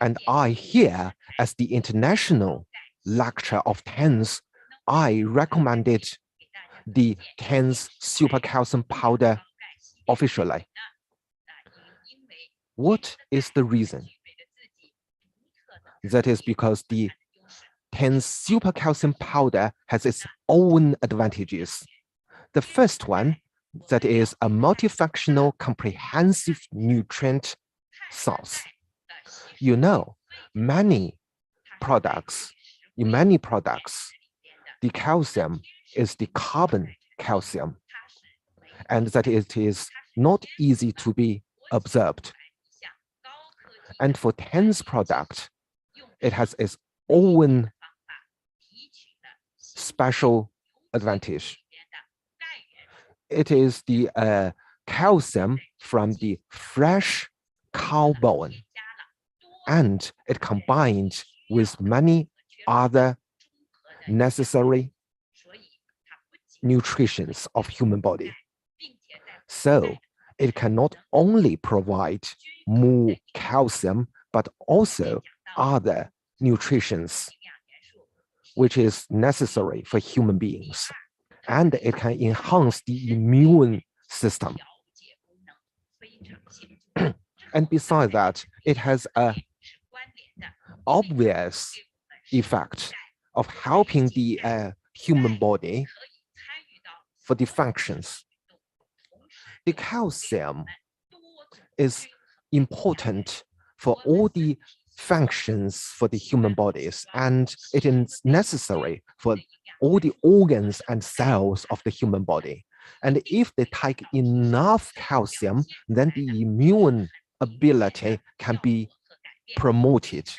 And I here, as the international lecturer of TIENS, I recommended the TIENS super calcium powder officially. What is the reason? That is because the TIENS super calcium powder has its own advantages. The first one, that is a multifunctional comprehensive nutrient source. You know, in many products, the calcium is the carbon calcium, and that it is not easy to be observed. And for TIENS product, it has its own special advantage. It is the calcium from the fresh cow bone, and it combined with many other necessary nutritions of human body. So it can not only provide more calcium, but also other nutritions which is necessary for human beings. And it can enhance the immune system. And besides that, it has an obvious effect of helping the human body for the functions. The calcium is important for all the functions for the human bodies, and it is necessary for all the organs and cells of the human body. And if they take enough calcium, then the immune ability can be promoted.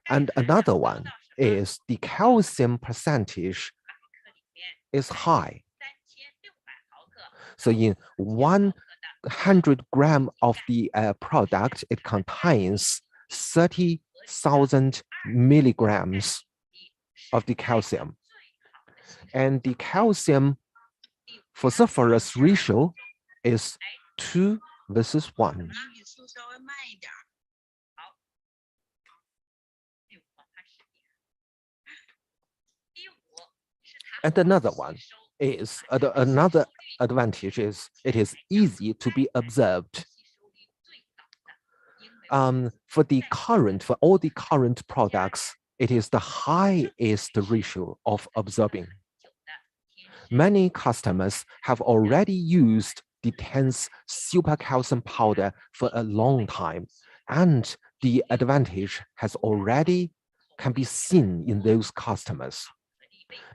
And another one is the calcium percentage is high. So in 100 grams of the product, it contains 30,000 milligrams of the calcium. And the calcium phosphorus ratio is 2 versus 1. And another one is another advantage is it is easy to be observed. For all the current products, it is the highest ratio of observing. Many customers have already used the TIENS super calcium powder for a long time, and the advantage has already can be seen in those customers.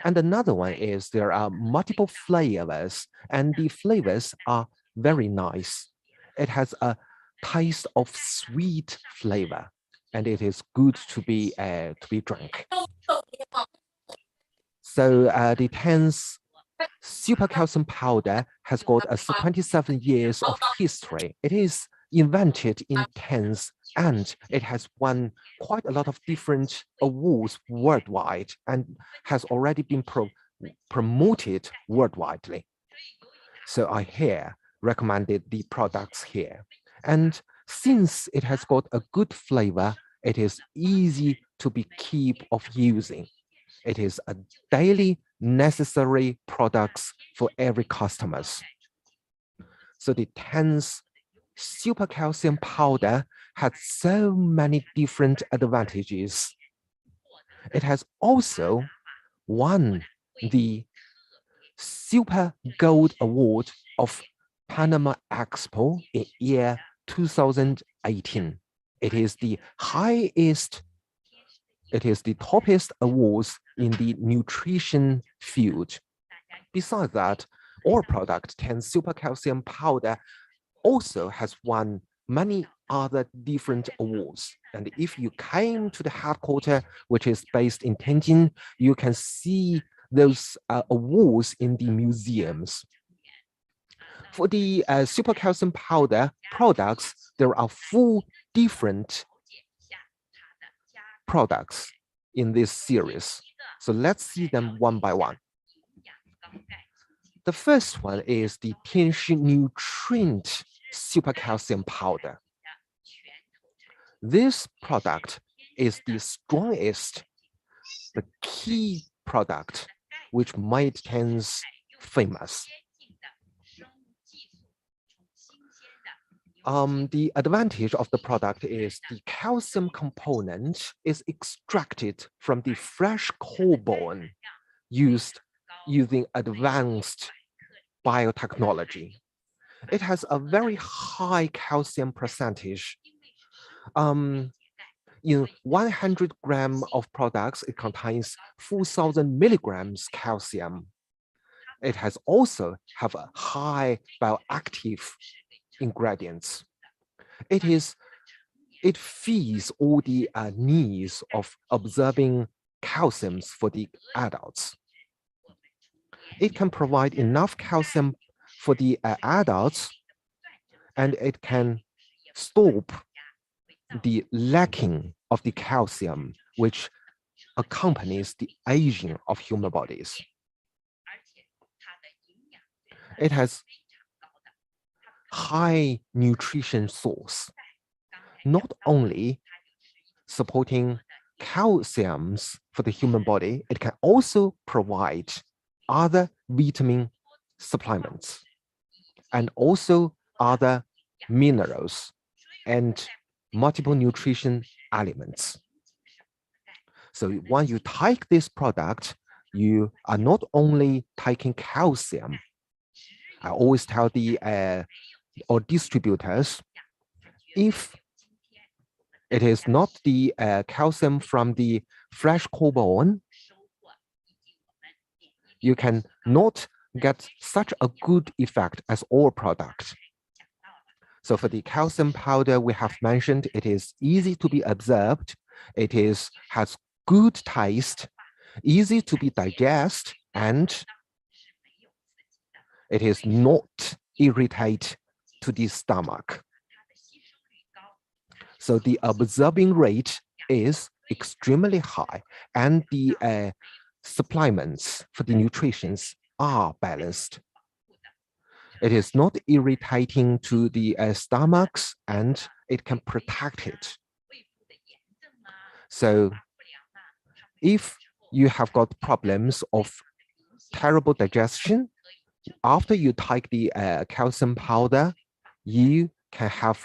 And another one is there are multiple flavors, and the flavors are very nice. It has a taste of sweet flavor, and it is good to be drunk. So the TIENS super calcium powder has got a 27 years of history. It is invented in TIENS, and it has won quite a lot of different awards worldwide and has already been promoted worldwide. So I here recommended the products here. And since it has got a good flavor, it is easy to be keep of using. It is a daily necessary products for every customers. So the TIENS super calcium powder has so many different advantages. It has also won the Super Gold Award of Panama Expo in year 2018. It is the highest, it is the toppest awards in the nutrition field. Besides that, our product, TIENS super calcium powder, also has won many other different awards. And if you came to the headquarters, which is based in Tianjin, you can see those awards in the museums. For the super calcium powder products, there are 4 different products in this series. So let's see them one by one. The first one is the Tianshi Nutrient Super Calcium Powder. This product is the strongest, the key product which made TIENS famous. The advantage of the product is the calcium component is extracted from the fresh cobalt used using advanced biotechnology. It has a very high calcium percentage. In 100 grams of products, it contains 4,000 milligrams calcium. It has also have a high bioactive ingredients. It feeds all the needs of absorbing calciums for the adults. It can provide enough calcium for the adults, and it can stop the lacking of the calcium, which accompanies the aging of human bodies. It has high nutrition source, not only supporting calciums for the human body, it can also provide other vitamin supplements and also other minerals and multiple nutrition elements. So when you take this product, you are not only taking calcium. I always tell the or distributors, if it is not the calcium from the fresh cobalt, you can not get such a good effect as our product. So for the calcium powder we have mentioned, it is easy to be absorbed, it has good taste, easy to be digested, and it is not irritate to the stomach. So the absorbing rate is extremely high, and the supplements for the nutritions are balanced. It is not irritating to the stomachs, and it can protect it. So if you have got problems of terrible digestion, after you take the calcium powder, you can have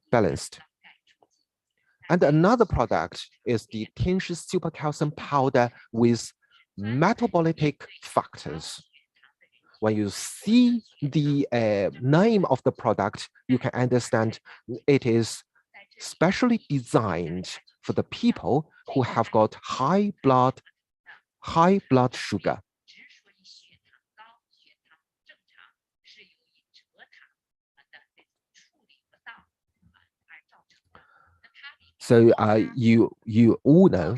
balanced. And another product is the TIENS super calcium powder with metabolic factors. when you see the name of the product, you can understand it is specially designed for the people who have got high blood sugar. So you all know.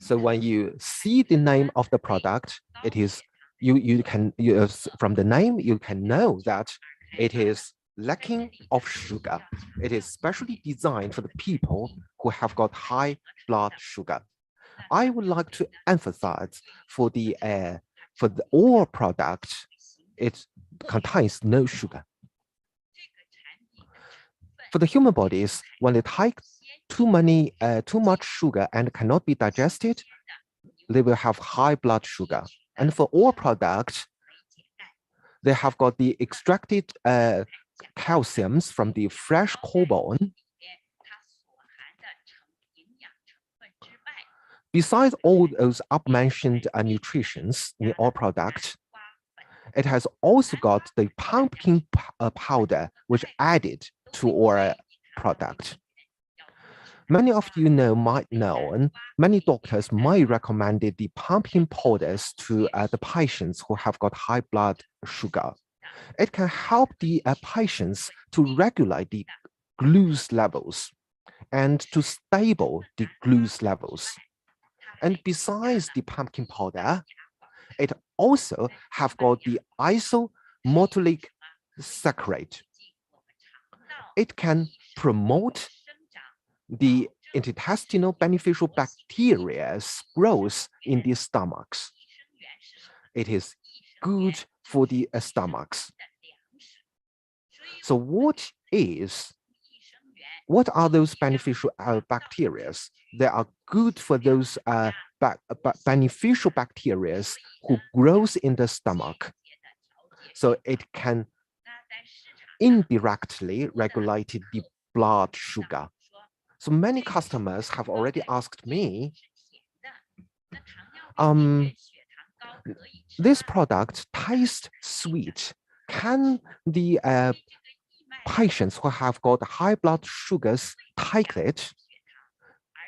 So when you see the name of the product, it is from the name you can know that it is lacking of sugar. It is specially designed for the people who have got high blood sugar. I would like to emphasize for the all product, it contains no sugar. For the human bodies, when they take too much sugar and cannot be digested, they will have high blood sugar. And for all products, they have got the extracted calciums from the fresh cobalt. Besides all those up-mentioned nutritions in all products, it has also got the pumpkin powder, which added to our product. Many of you might know, and many doctors might recommend the pumpkin powders to the patients who have got high blood sugar. It can help the patients to regulate the glucose levels and to stable the glucose levels. And besides the pumpkin powder, it also have got the isomaltolic saccharide. It can promote the intestinal beneficial bacteria's growth in the stomachs. It is good for the stomachs. So what are those beneficial bacteria? They are good for those beneficial bacteria who grows in the stomach. So it can indirectly regulate the blood sugar. So many customers have already asked me, this product tastes sweet. Can the patients who have got high blood sugars take it?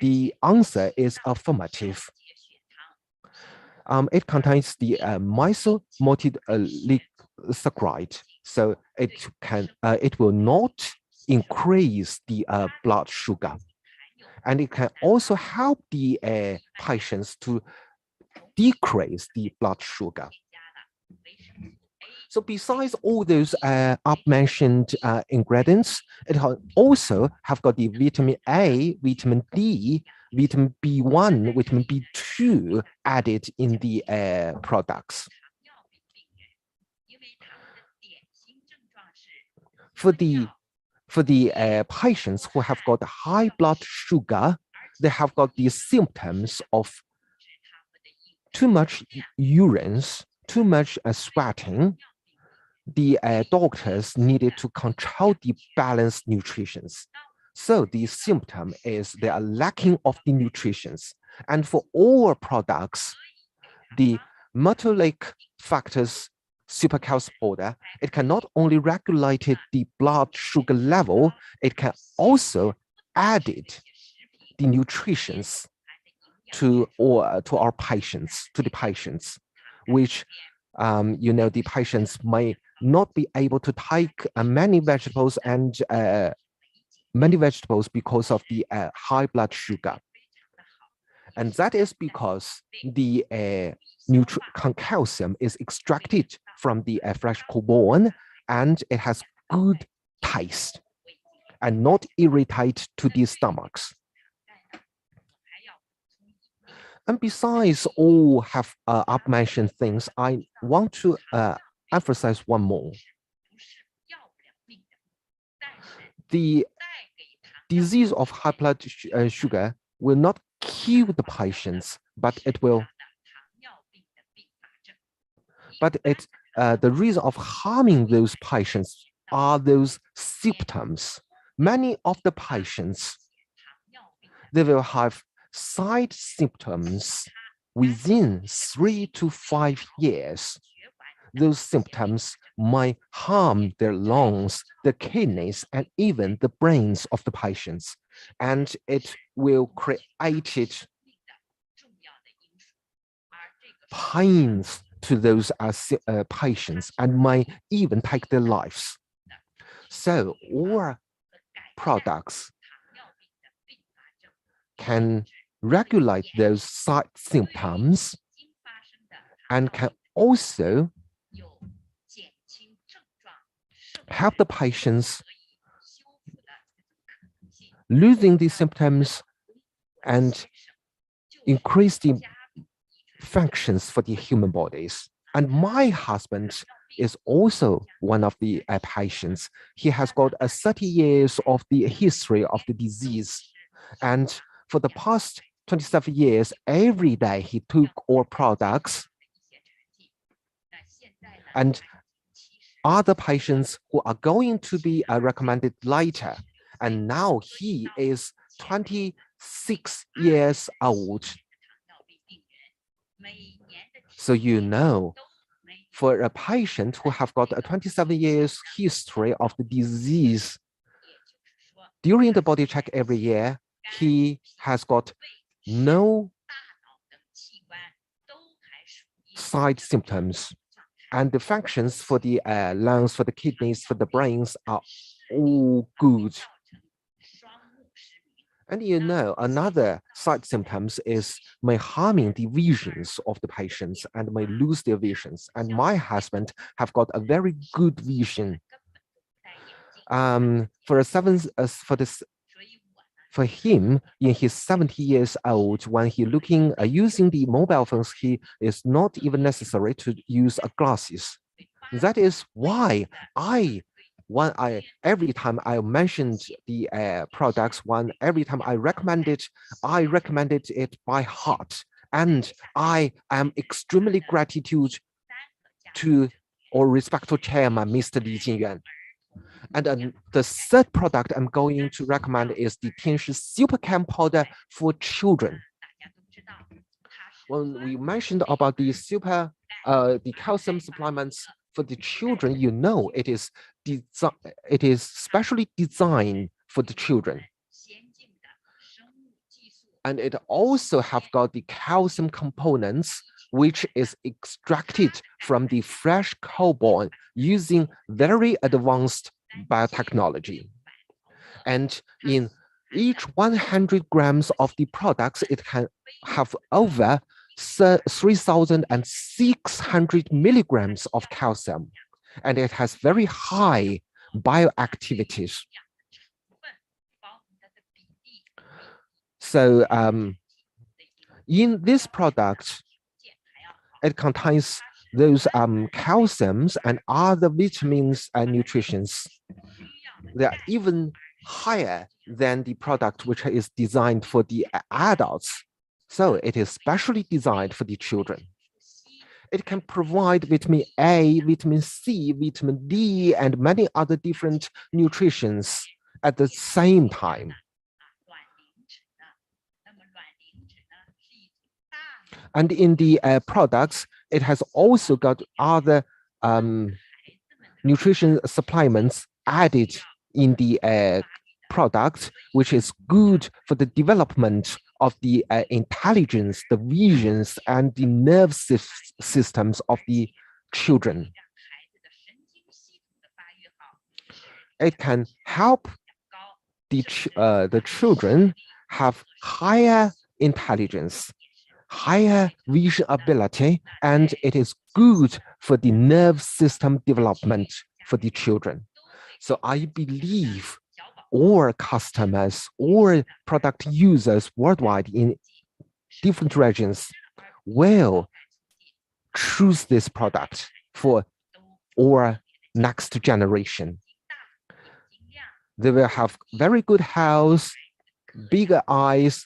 The answer is affirmative. It contains the isomaltolisaccharide, so it will not increase the blood sugar, and it can also help the patients to decrease the blood sugar. So besides all those up-mentioned ingredients, it also have got the vitamin A, vitamin D, vitamin B1, vitamin B2 added in the products. For the patients who have got high blood sugar, they have got the symptoms of too much urine, too much sweating. The doctors needed to control the balanced nutrition. So the symptom is they are lacking of the nutrition. And for all products, the maltolic factors supercalcium powder, it can not only regulate the blood sugar level, it can also add the nutrition to our patients, which the patients may not be able to take many vegetables because of the high blood sugar. And that is because the calcium is extracted from the fresh cobalt, and it has good taste and not irritate to the stomachs. And besides all have up-mentioned things, I want to emphasize one more. The disease of high blood sugar will not kill the patients, but it will. But the reason of harming those patients are those symptoms many of the patients, they will have side symptoms within 3 to 5 years. Those symptoms might harm their lungs, the kidneys, and even the brains of the patients. And it will create pains to those patients and might even take their lives. So our products can regulate those side symptoms and can also help the patients losing the symptoms and increase the functions for the human bodies. And my husband is also one of the patients. He has got 30 years of the history of the disease. And for the past 27 years, every day he took our products. And other patients who are going to be recommended later. And now he is 26 years old. So you know, for a patient who have got a 27 years history of the disease, during the body check every year, he has got no side symptoms. And the functions for the lungs, for the kidneys, for the brains are all good. And you know, another side symptoms is may harming the visions of the patients and may lose their visions. And my husband have got a very good vision. For him, in his 70 years old, when he looking using the mobile phones, he is not even necessary to use glasses. That is why every time I mentioned the products, every time I recommended it by heart, and I am extremely gratitude to our respectful chairman, Mr. Li Jinyuan. And the third product I'm going to recommend is the TIENS Super Chem powder for children. When we mentioned about the calcium supplements for the children, you know it is specially designed for the children. And it also have got the calcium components, which is extracted from the fresh cobalt using very advanced biotechnology. And in each 100 grams of the products, it can have over 3,600 milligrams of calcium, and it has very high bioactivities. So in this product, it contains those calciums and other vitamins and nutrients. They are even higher than the product which is designed for the adults. So it is specially designed for the children. It can provide vitamin A, vitamin C, vitamin D, and many other different nutritions at the same time. And in the products, it has also got other nutrition supplements added in the product, which is good for the development of the intelligence, the visions, and the nerve systems of the children. It can help the children have higher intelligence, higher vision ability, and it is good for the nerve system development for the children. So I believe all customers, all product users worldwide in different regions will choose this product for our next generation. They will have very good health, bigger eyes,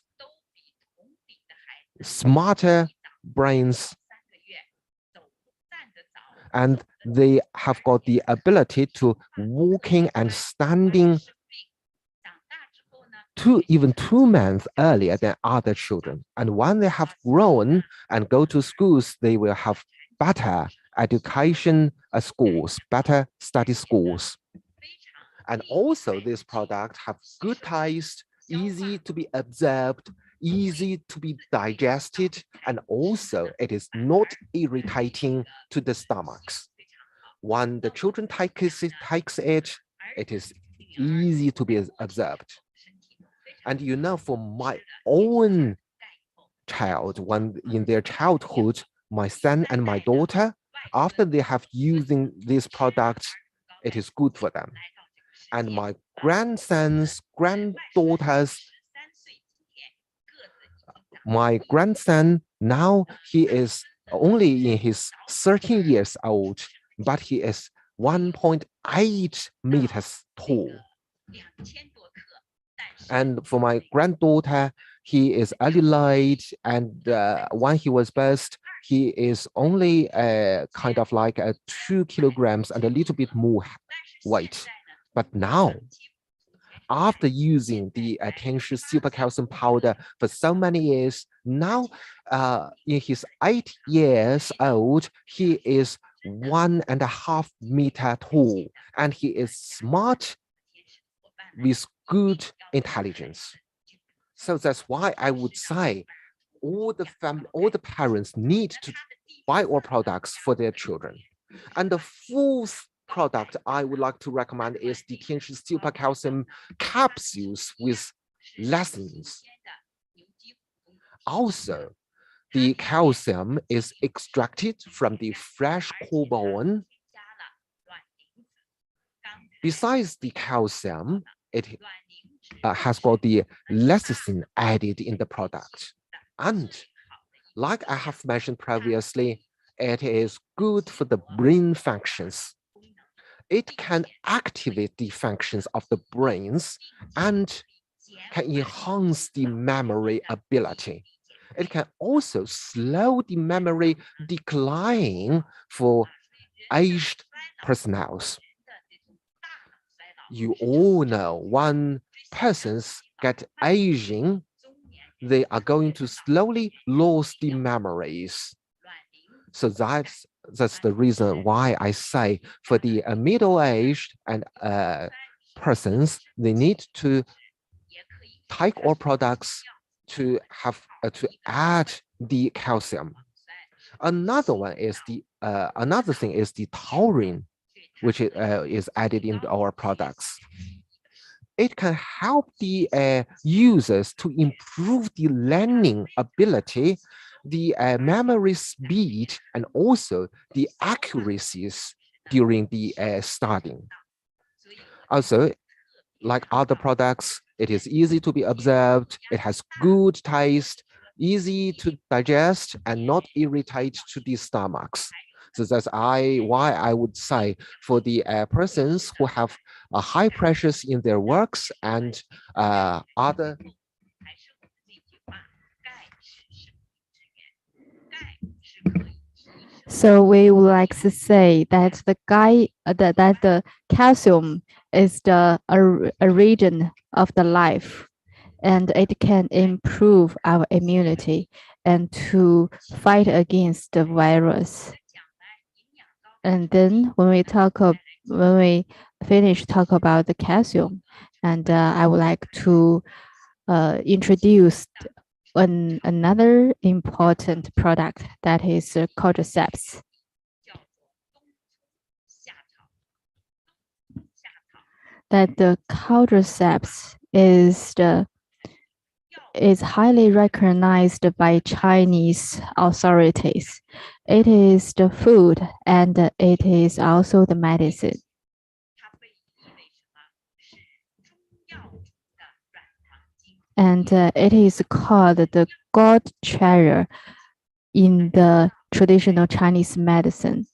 smarter brains, and they have got the ability to walking and standing even 2 months earlier than other children. And when they have grown and go to schools, they will have better education schools, better study schools. And also this product have good taste, easy to be observed, easy to be digested, and also it is not irritating to the stomachs. When the children takes it, it is easy to be observed. And you know, for my own child, when in their childhood, my son and my daughter, after they have using this product, it is good for them. And my grandsons, granddaughters, my grandson, now he is only in his 13 years old, but he is 1.8 meters tall. And for my granddaughter, he is early late, and when he was birthed, he is only kind of like 2 kilograms and a little bit more weight. But now, after using the TIENS super calcium powder for so many years, now in his 8 years old, he is 1.5 meters tall, and he is smart with good intelligence. So that's why I would say all the parents need to buy our products for their children. And the fourth product I would like to recommend is the TIENS super calcium capsules with lessons. Also, the calcium is extracted from the fresh cobalt. Besides the calcium, it has got the lecithin added in the product. And like I have mentioned previously, it is good for the brain functions. It can activate the functions of the brains and can enhance the memory ability. It can also slow the memory decline for aged personnels. You all know when persons get aging, they are going to slowly lose the memories. So that's the reason why I say for the middle-aged and persons, they need to take our products to have to add the calcium. Another thing is the taurine, which is added into our products. It can help the users to improve the learning ability, the memory speed, and also the accuracies during the studying. Also, like other products, it is easy to be observed, it has good taste, easy to digest, and not irritate to the stomachs. So that's why I would say for the persons who have high pressures in their works and other. So we would like to say that the calcium is the origin of the life, and it can improve our immunity and to fight against the virus. And then when we finish talk about the calcium, and I would like to introduce another important product, that is cordyceps. That the cordyceps is highly recognized by Chinese authorities. It is the food and it is also the medicine. And it is called the God treasure in the traditional Chinese medicine,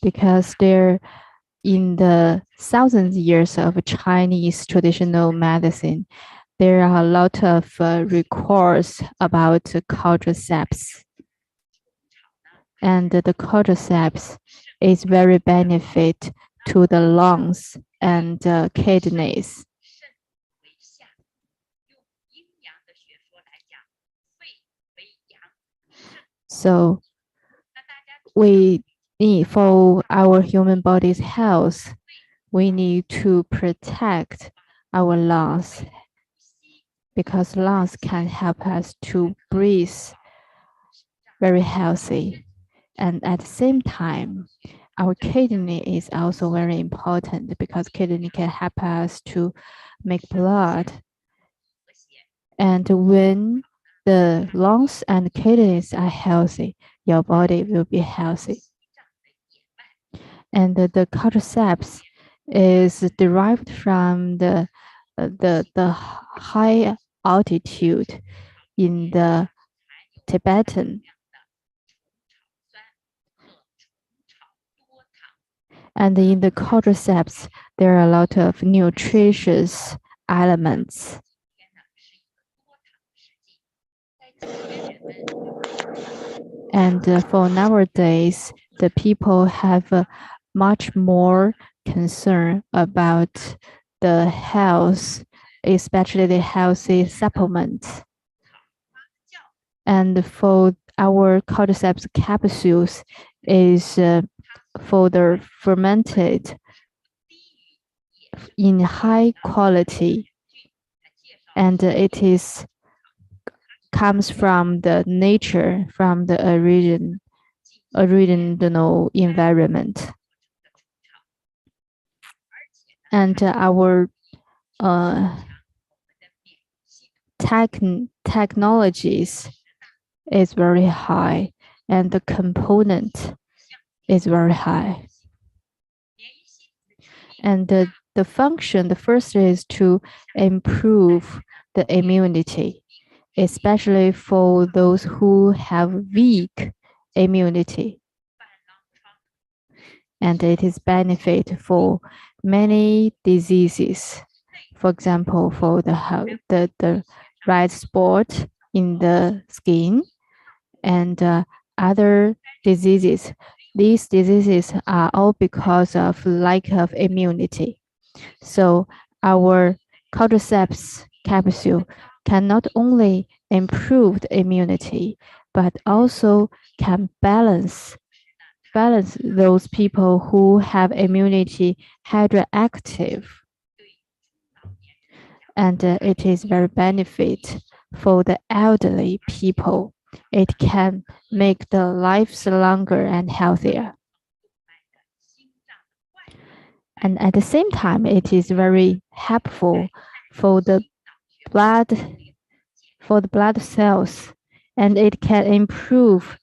because in the thousands of years of Chinese traditional medicine, there are a lot of records about cordyceps. And the cordyceps is very benefit to the lungs and kidneys. So we need, for our human body's health, we need to protect our lungs, because lungs can help us to breathe very healthy. And at the same time, our kidney is also very important, because kidney can help us to make blood. And when the lungs and kidneys are healthy, your body will be healthy. And the cordyceps is derived from the high altitude in the Tibetan. And in the cordyceps, there are a lot of nutritious elements. And for nowadays, the people have much more concern about the health, especially the healthy supplements. And for our cordyceps capsules is for the fermented in high quality, and it is comes from the nature, from the original environment. And our technologies is very high, and the component is very high. And the function, the first is to improve the immunity, especially for those who have weak immunity. And it is benefit for many diseases. For example, for the red spot in the skin and other diseases. These diseases are all because of lack of immunity. So our cordyceps capsule can not only improve the immunity, but also can balance those people who have immunity hyperactive. And it is very benefit for the elderly people. It can make the lives longer and healthier. And at the same time, it is very helpful for the blood cells, and it can improve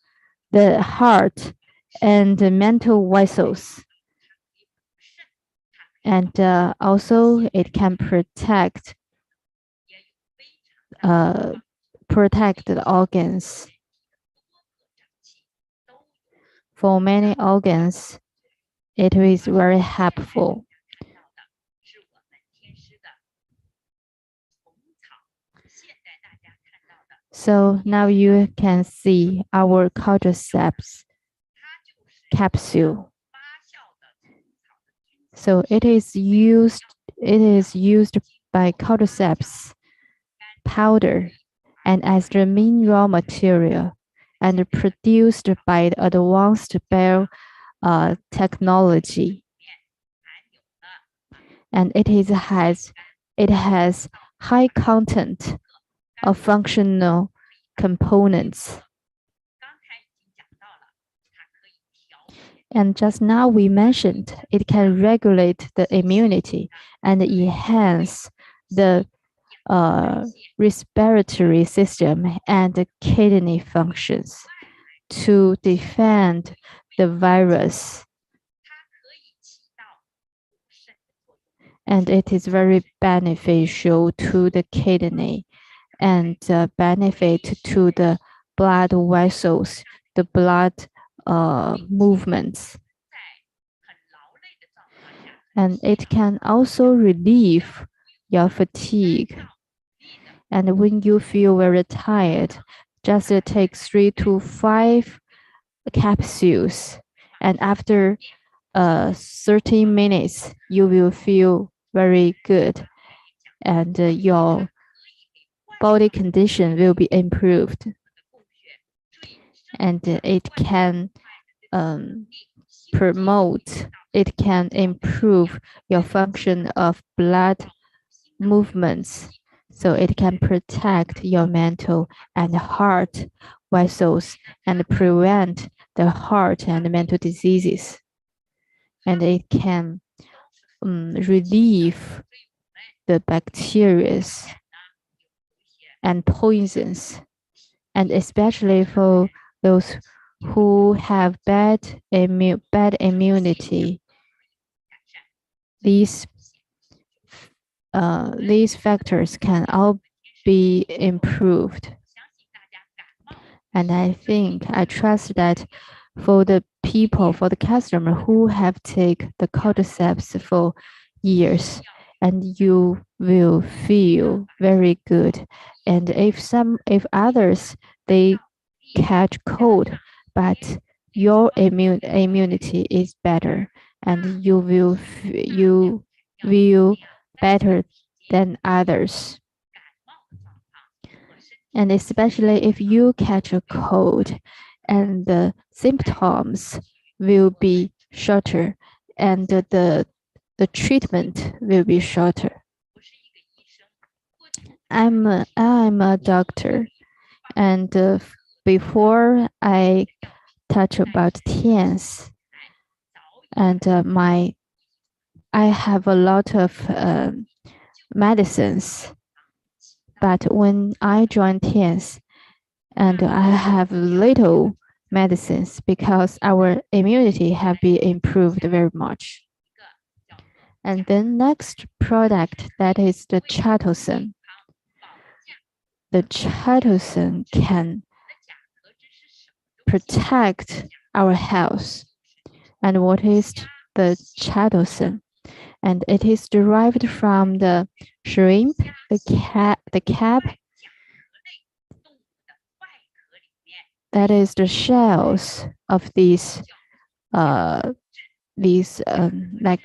the heart and the mental vessels. And also it can protect the organs. For many organs, it is very helpful. So now you can see our cordyceps capsule. So it is used by cordyceps powder and as the main raw material, and produced by the advanced biotechnology. And it has high content of functional components. And just now we mentioned it can regulate the immunity and enhance the respiratory system and the kidney functions to defend the virus. And it is very beneficial to the kidney and benefit to the blood vessels, the blood movements. And it can also relieve your fatigue. And when you feel very tired, just take 3 to 5 capsules. And after 30 minutes, you will feel very good. And your body condition will be improved. and it can promote, it can improve your function of blood movements. So it can protect your mental and heart vessels and prevent the heart and mental diseases. And it can relieve the bacteria and poisons, and especially for those who have bad immunity. These factors can all be improved. And I trust that for the people, for the customer who have taken the cordyceps for years, and you will feel very good. And if others, they catch cold, but your immunity is better, and you will better than others. And especially if you catch a cold, and the symptoms will be shorter, and the treatment will be shorter. I'm a doctor, and before I touch about TIENS, and I have a lot of medicines, but when I joined TIENS, and I have little medicines because our immunity have been improved very much. And then next product, that is the Chitosan. The Chitosan can protect our health. And what is the Chitosan? And it is derived from the shrimp, the crab. That is the shells of these like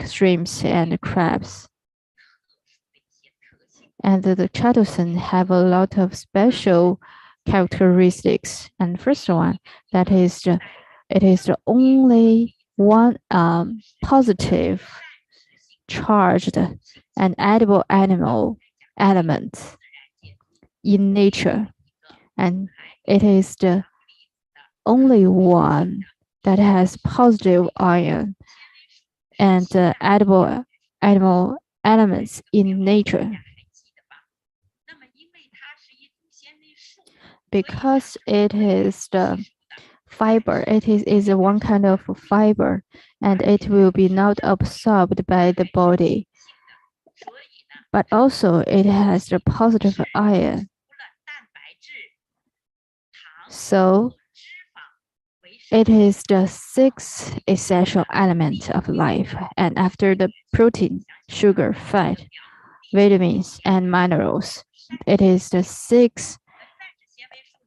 shrimps and crabs. And the Chitosan have a lot of special characteristics. And first one, that is it is the only one positive charged and edible animal element in nature, and it is the only one that has positive ion and edible animal elements in nature. Because it is the fiber, it is one kind of fiber, and it will be not absorbed by the body. But also it has the positive ion. So it is the sixth essential element of life, and after the protein, sugar, fat, vitamins, and minerals, it is the sixth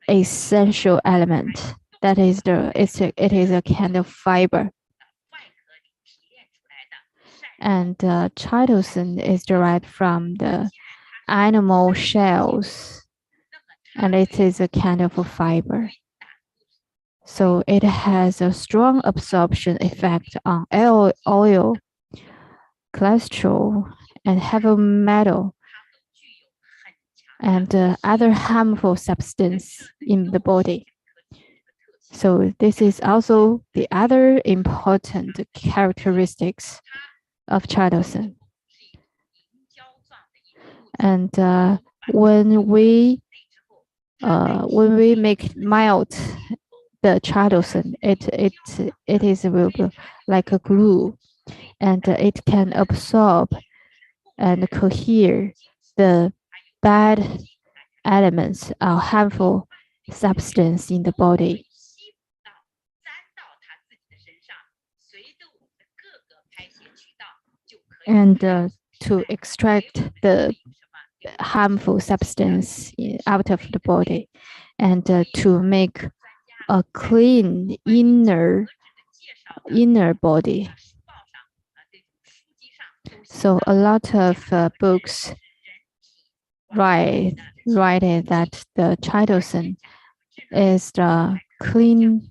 essential element. That is it is a kind of fiber. And Chitosan is derived from the animal shells, and it is a kind of a fiber. So it has a strong absorption effect on oil, cholesterol, and heavy metal, and other harmful substance in the body. So this is also the other important characteristics of Chitosan. And when we make melt the Chitosan, it is like a glue, and it can absorb and cohere the bad elements or harmful substance in the body. And to extract the harmful substance out of the body, and to make a clean inner body. So a lot of books write that the Chitosan is the cleanser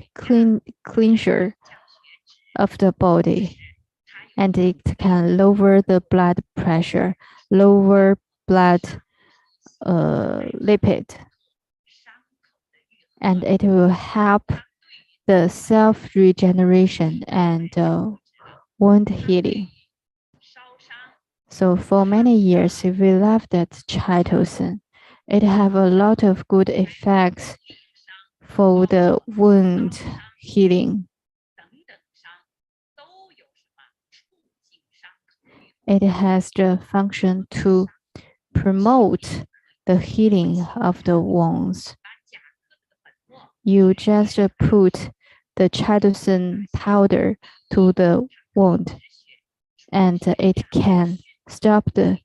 of the body, and it can lower the blood pressure, lower blood lipid, and it will help the self-regeneration and wound healing. So for many years, we loved that chitosan. It have a lot of good effects for the wound healing. It has the function to promote the healing of the wounds. You just put the chitosan powder to the wound, and it can stop the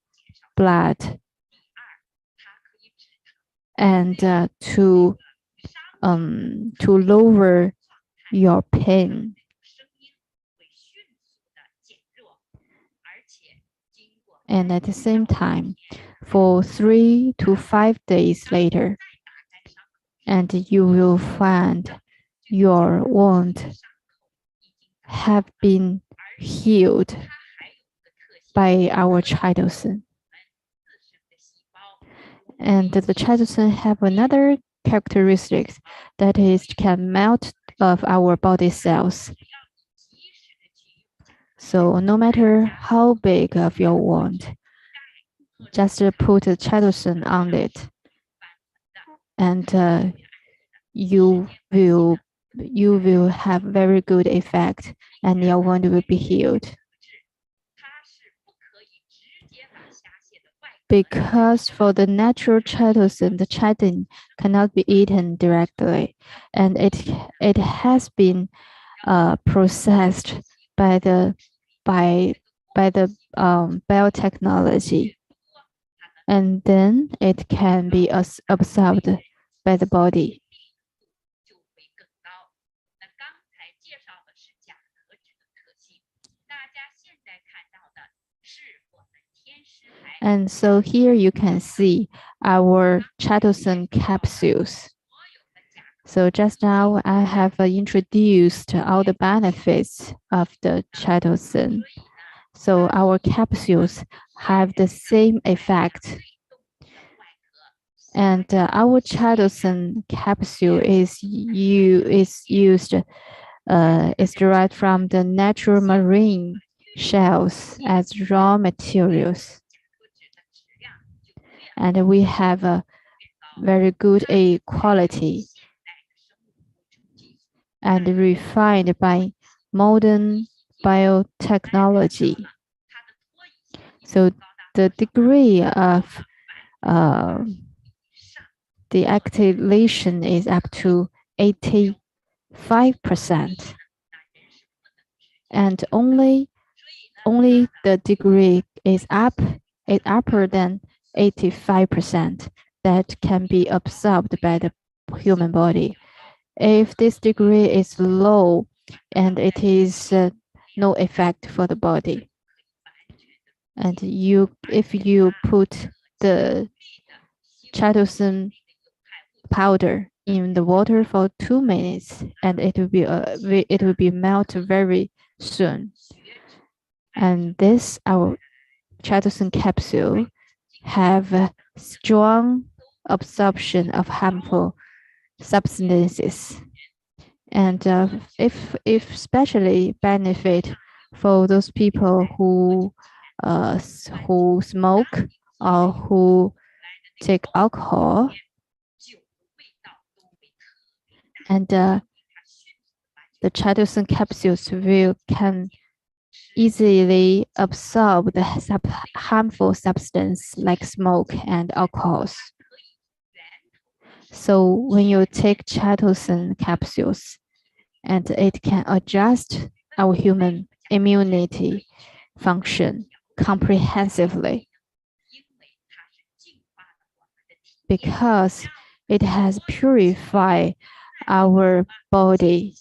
blood and to lower your pain. And at the same time, for 3 to 5 days later, and you will find your wound have been healed by our chitosan. And the chitosan have another characteristic, that is can melt of our body cells. So no matter how big of your wound, just put a chitosan on it, and you will have very good effect, and your wound will be healed. Because for the natural chitosan, the chitin cannot be eaten directly, and it has been processed by the biotechnology, and then it can be absorbed by the body. And so here you can see our chitosan capsules. So just now I have introduced all the benefits of the chitosan. So our capsules have the same effect. And our chitosan capsule is derived from the natural marine shells as raw materials. And we have a very good quality and refined by modern biotechnology. So the degree of the activation is up to 85%, and only the degree is upper than 85% that can be absorbed by the human body. If this degree is low, and it is no effect for the body. And if you put the chitosan powder in the water for 2 minutes, and it will be melt very soon. And this our chitosan capsule have a strong absorption of harmful substances, and if especially benefit for those people who smoke or who take alcohol, and the chitosan capsules can easily absorb the harmful substance like smoke and alcohols. So when you take chitosan capsules, and it can adjust our human immunity function comprehensively, because it has purified our body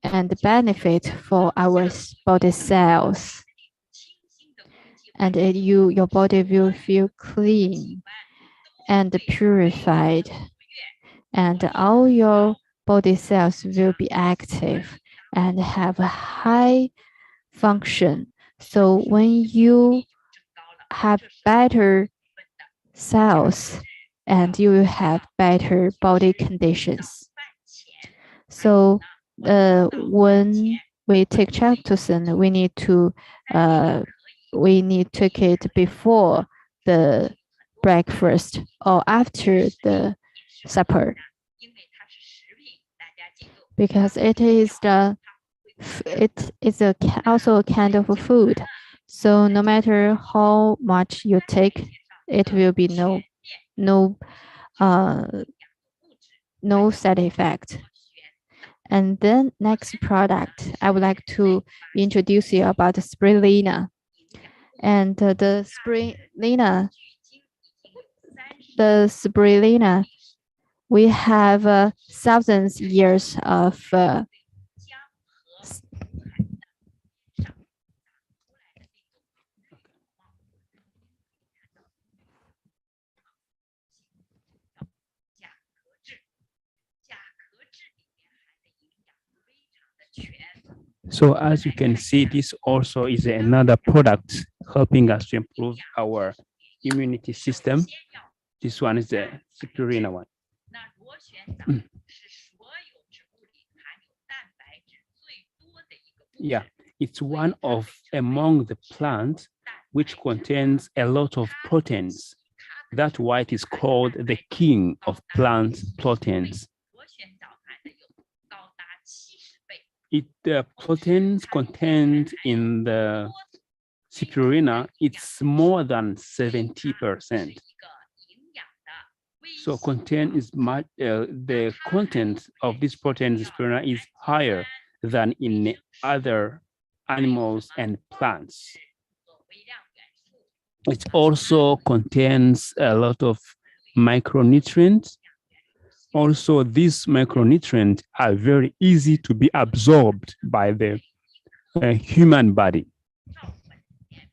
and benefit for our body cells, and your body will feel clean and purified, and all your body cells will be active and have a high function. So when you have better cells and you will have better body conditions. So when we take tryptophan, we need to take it before the breakfast or after the supper, because it is also a kind of a food. So no matter how much you take, it will be no side effect. And then next product, I would like to introduce you about the spirulina. And the spirulina, we have thousands years of So as you can see, this also is another product helping us to improve our immunity system. This one is the spirulina one. Yeah, it's one of among the plants which contains a lot of proteins. That's why it is called the king of plant proteins. The proteins contained in the spirulina, it's more than 70%. So the content of this protein in spirulina is higher than in other animals and plants. It also contains a lot of micronutrients. Also, these micronutrients are very easy to be absorbed by the human body.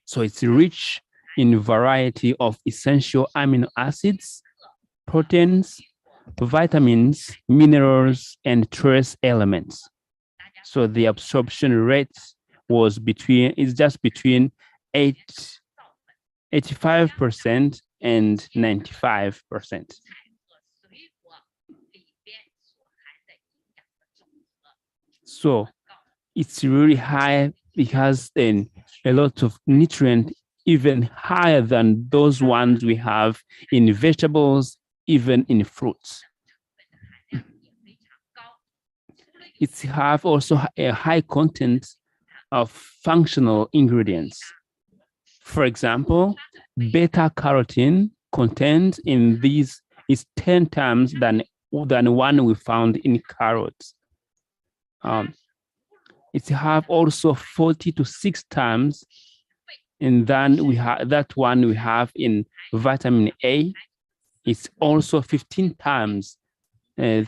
So it's rich in a variety of essential amino acids, proteins, vitamins, minerals, and trace elements. So the absorption rate is just between 85% and 95%. So it's really high because then a lot of nutrient, even higher than those ones we have in vegetables, even in fruits. It have also a high content of functional ingredients. For example, beta carotene content in these is 10 times than one we found in carrots. It have also 40 to 6 times, and then we have that one we have in vitamin A. It's also 15 times we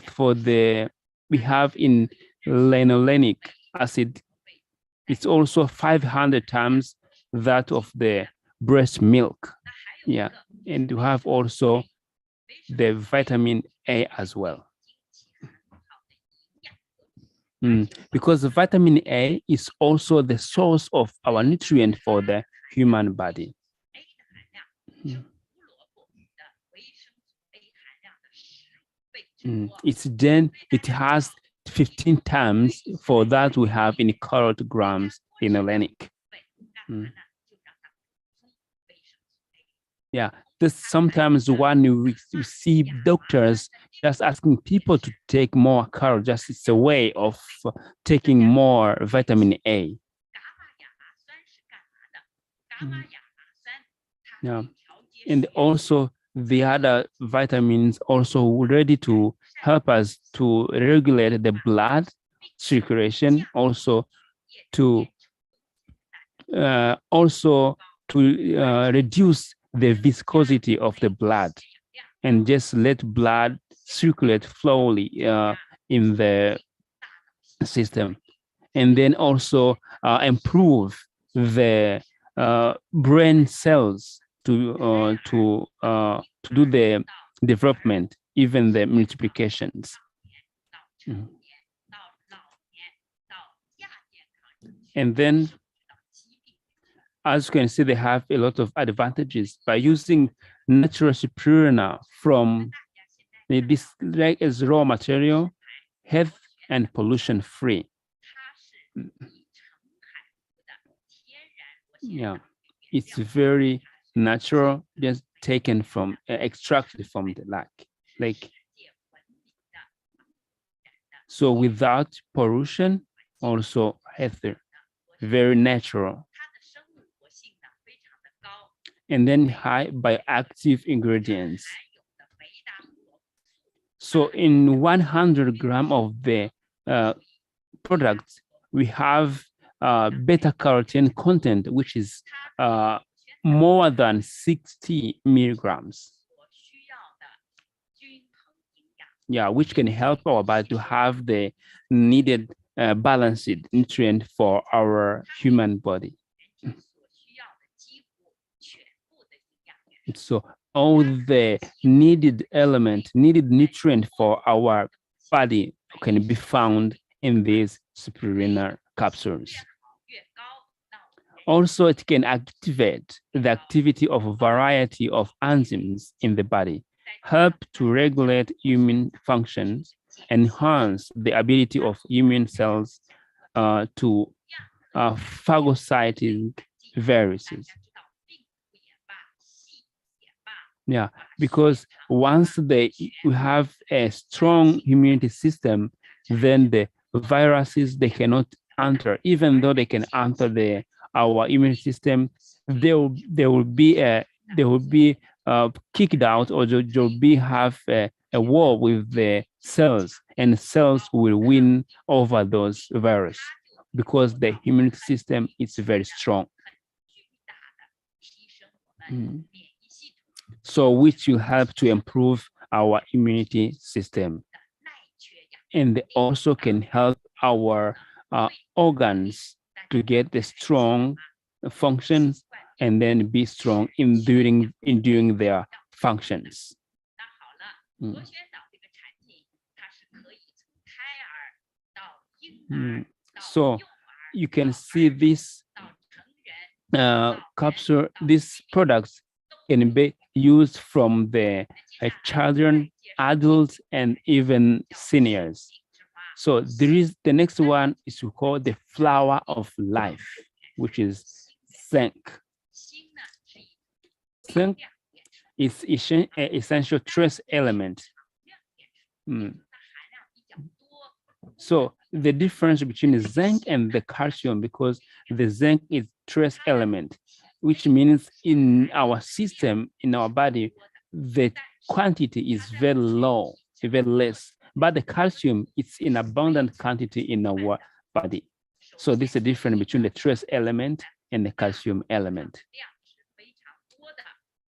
have in linoleic acid. It's also 500 times that of the breast milk. Yeah, and you have also the vitamin A as well. Because the vitamin A is also the source of our nutrient for the human body. It has 15 times for that we have in carrot grams in linoleic. Yeah, this sometimes when you see doctors just asking people to take more carrot, just it's a way of taking more vitamin A. Yeah, and also the other vitamins also ready to help us to regulate the blood circulation, also to reduce the viscosity of the blood and just let blood circulate slowly in the system, and then also improve the brain cells to do the development, even the multiplications. And then, as you can see, they have a lot of advantages by using natural spirulina from this like as raw material, health and pollution free. Yeah, it's very natural, just taken from extracted from the lake. So without pollution, also healthy, very natural. And then high bioactive ingredients. So in 100 grams of the product, we have beta carotene content, which is more than 60 milligrams. Yeah, which can help our body to have the needed balanced nutrient for our human body. So all the needed nutrient for our body can be found in these spirulina capsules. Also, it can activate the activity of a variety of enzymes in the body, help to regulate immune functions, enhance the ability of immune cells to phagocytic viruses. Yeah, because once we have a strong immunity system, then the viruses, they cannot enter. Even though they can enter our immune system, they will be kicked out, or they'll have a war with the cells, and cells will win over those viruses because the immune system is very strong. So which will help to improve our immunity system. And they also can help our organs to get the strong functions and then be strong in doing their functions. So you can see this capsule, these products can be used from the children, adults, and even seniors. So there is the next one is we call the flower of life, which is zinc. Zinc is an essential trace element. So the difference between the zinc and the calcium, because the zinc is trace element, which means in our system, in our body, the quantity is very low, very less. But the calcium, it's in abundant quantity in our body. So this is the difference between the trace element and the calcium element.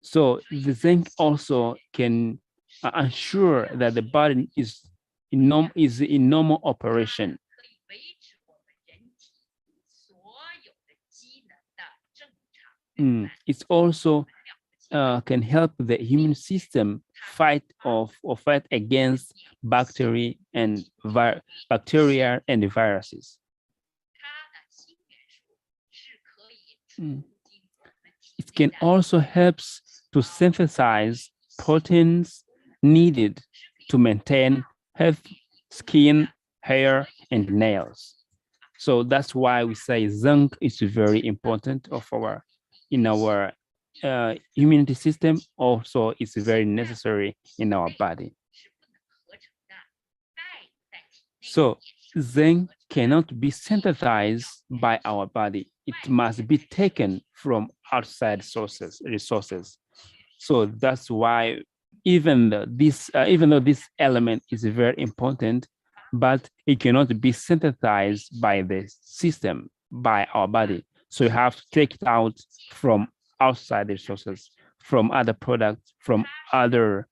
So the zinc also can ensure that the body is in normal operation. It's also can help the immune system fight against bacteria and viruses. It can also help to synthesize proteins needed to maintain healthy skin, hair, and nails. So that's why we say zinc is very important in our immunity system. Also, it's very necessary in our body. So zinc cannot be synthesized by our body. It must be taken from outside resources. So that's why even though this element is very important, but it cannot be synthesized by the system, by our body. So you have to take it out from outside resources, from other products, from other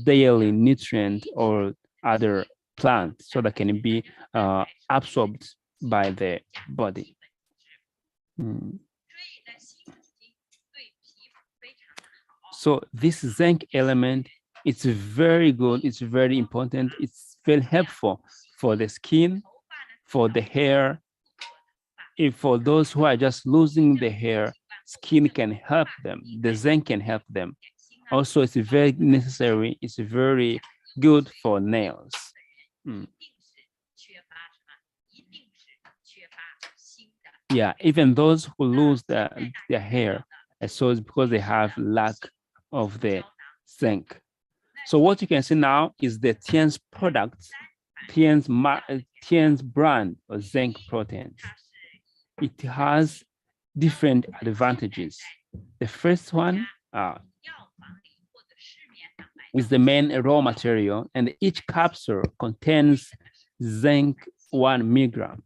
daily nutrient or other plants, so that can be absorbed by the body. So this zinc element, it's very good, it's very important, it's very helpful for the skin, for the hair. If for those who are just losing the hair, skin can help them, the zinc can help them. Also, it's very necessary, it's very good for nails. Yeah, even those who lose their hair, so it's because they have lack of the zinc. So what you can see now is the TIENS products, TIENS brand of zinc proteins. It has different advantages. The first one is the main raw material, and each capsule contains zinc 1 milligram.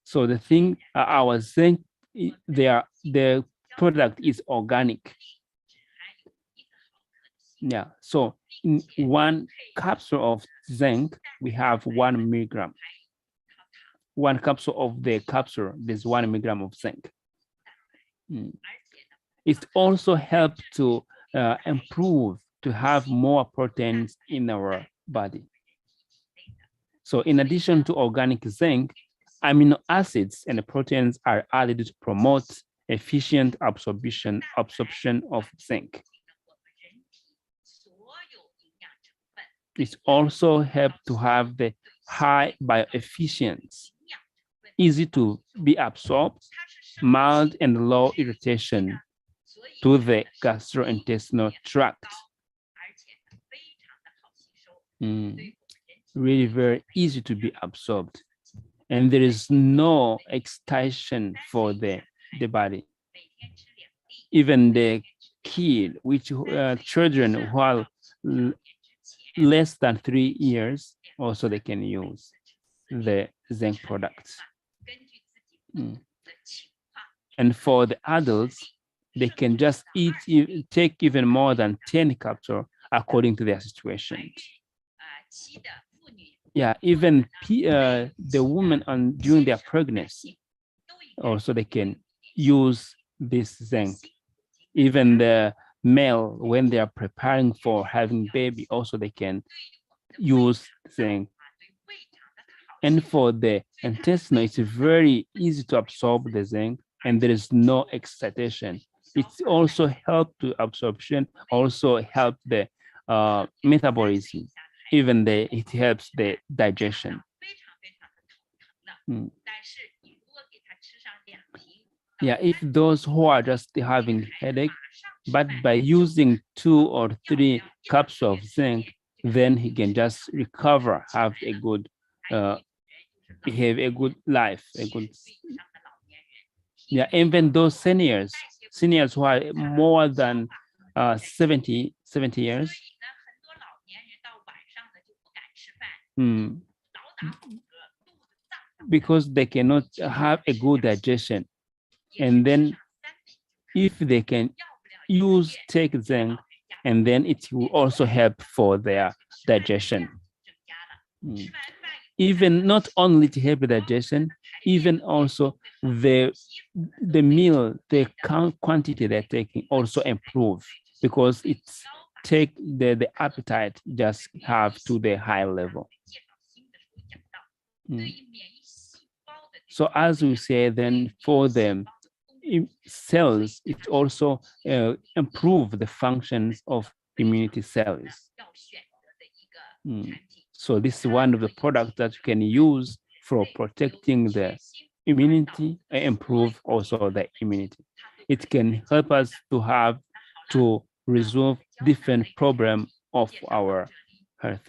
So the thing, our zinc, the product is organic. Yeah, so in 1 capsule of zinc, we have 1 milligram. 1 capsule of the capsule, there's 1 milligram of zinc. It also helps to improve, to have more proteins in our body. So in addition to organic zinc, amino acids and proteins are added to promote efficient absorption of zinc. It also helps to have the high bioefficiency, easy to be absorbed, mild and low irritation to the gastrointestinal tract. Really very easy to be absorbed. And there is no excitation for the body. Even the kid, children who are less than 3 years, also they can use the zinc products. And for the adults, they can just take even more than 10 capsules according to their situation. Yeah, even the women during their pregnancy, also they can use this zinc. Even the male, when they are preparing for having baby, also they can use zinc. And for the intestine, it's very easy to absorb the zinc, and there is no excitation. It also helps to absorption, also help the metabolism. Even it helps the digestion. Yeah, if those who are just having headache, but by using 2 or 3 cups of zinc, then he can just recover, have a good behave, a good life, yeah. Even those seniors who are more than 70 years, because they cannot have a good digestion. And then if they can take zinc, and then it will also help for their digestion. Even not only to help the digestion, even also the meal, the quantity they're taking also improve, because it's take the appetite just have to the high level. So as we say, then for the cells, it also improve the functions of immunity cells. So this is one of the products that you can use for protecting the immunity and improve also the immunity. It can help us to resolve different problems of our health.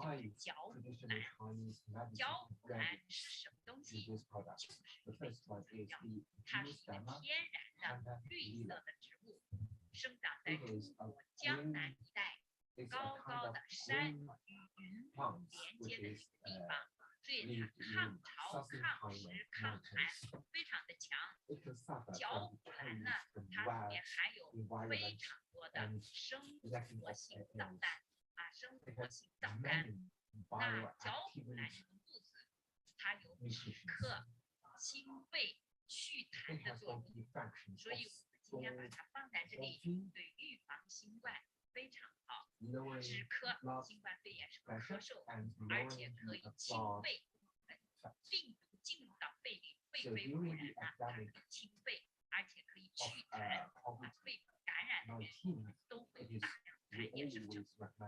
就是角虎兰。角虎兰是什么东西？就是一味草药，它是一个天然的绿色的植物，生长在中国江南一带高高的山与云连接的地方，所以它抗潮、抗湿、抗寒非常的强。角虎兰呢，它里面含有非常多的生活性皂苷生活性皂苷。那角虎兰这个木子，它有止咳、清肺、祛痰的作用，所以我们今天把它放在这里，对预防新冠非常好。止咳，新冠肺炎是个咳嗽，而且可以清肺。病毒进入到肺里，肺非污染它可以清肺，而且可以祛痰。肺部感染的人都会有大量的痰液生成，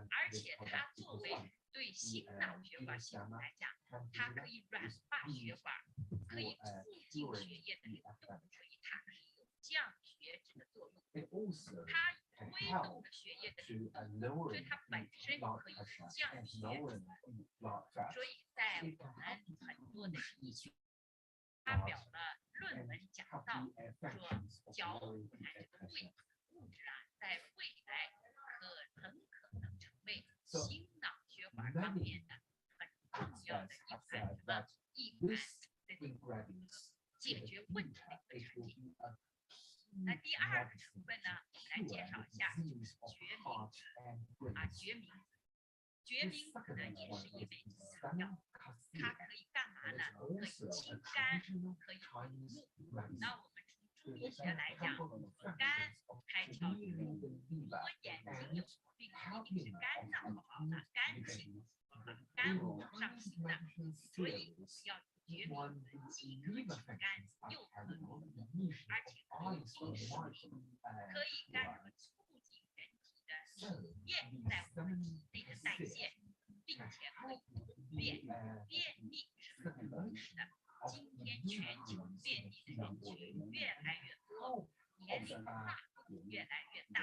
而且它作为对心脑血管系统来讲，它可以软化血管，可以促进血液的流动，所以它可以有降血脂的作用。它推动了血液的流动，所以它本身可以降血脂。所以在我们很多的医学发表了论文讲到，说角虎兰这个贵物质在未来很可能成为心脑血管方面的很重要的一款解决问题的一个产品。那第二个成分呢，我们来介绍一下，就是决明子。决明子呢也是一味草药，它可以干嘛呢？可以清肝，可以明目。那我们从中医学来讲，肝开窍于目，如果眼睛有病，一定是肝脏不好的，肝气肝火上行的，所以我们要决明子，既可以清肝，又可以明目，而且可以利湿，可以干什么？促进人体的体液在我们体内的代谢，并且可以便秘是很容易的。今天全球便秘的人群越来越多，年龄跨度越来越大，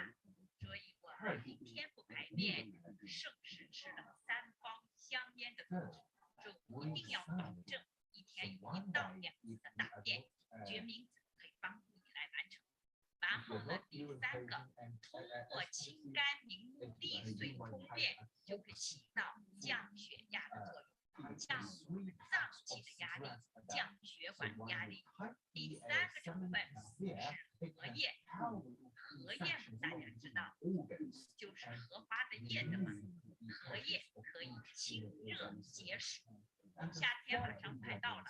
所以我们一天不排便，胜似吃了3包香烟的苦头，就一定要保证一天有1到2次的大便。决明子可以帮助你来完成。然后呢，第3个，通过清肝明目、利水通便，就可以起到降血压的作用，降脏器的压力，降血管压力。第3个成分是荷叶，荷叶大家知道就是荷花的叶子嘛，荷叶可以清热解暑。夏天马上快到了，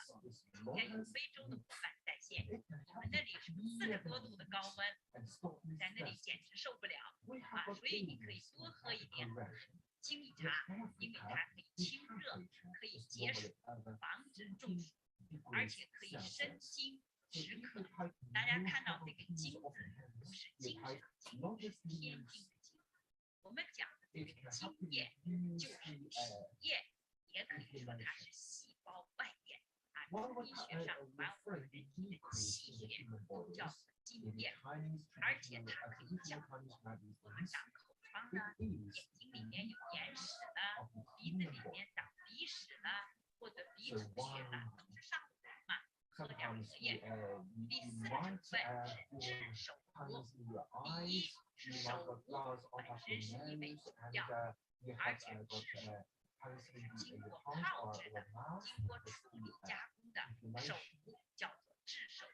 今天有非洲的伙伴在线，我们那里是40多度的高温，在那里简直受不了所以你可以多喝一点精力茶，因为它可以清热，可以解暑，防止中暑，而且可以生津止渴。大家看到这个津字，不是精神津，是天津的津。我们讲的这个津液就是体液，也可以说它是细胞外液中医学上管我们人体的气血都叫做津液，而且它可以降火。我们长口疮呢，眼睛里面有眼屎了，鼻子里面长鼻屎了，或者鼻出血了，都是上火嘛，喝点荷叶。第4个成分是治手无。第一是手无本身是一味草药，而且是经过泡制的，经过处理加工的手无叫做治手无。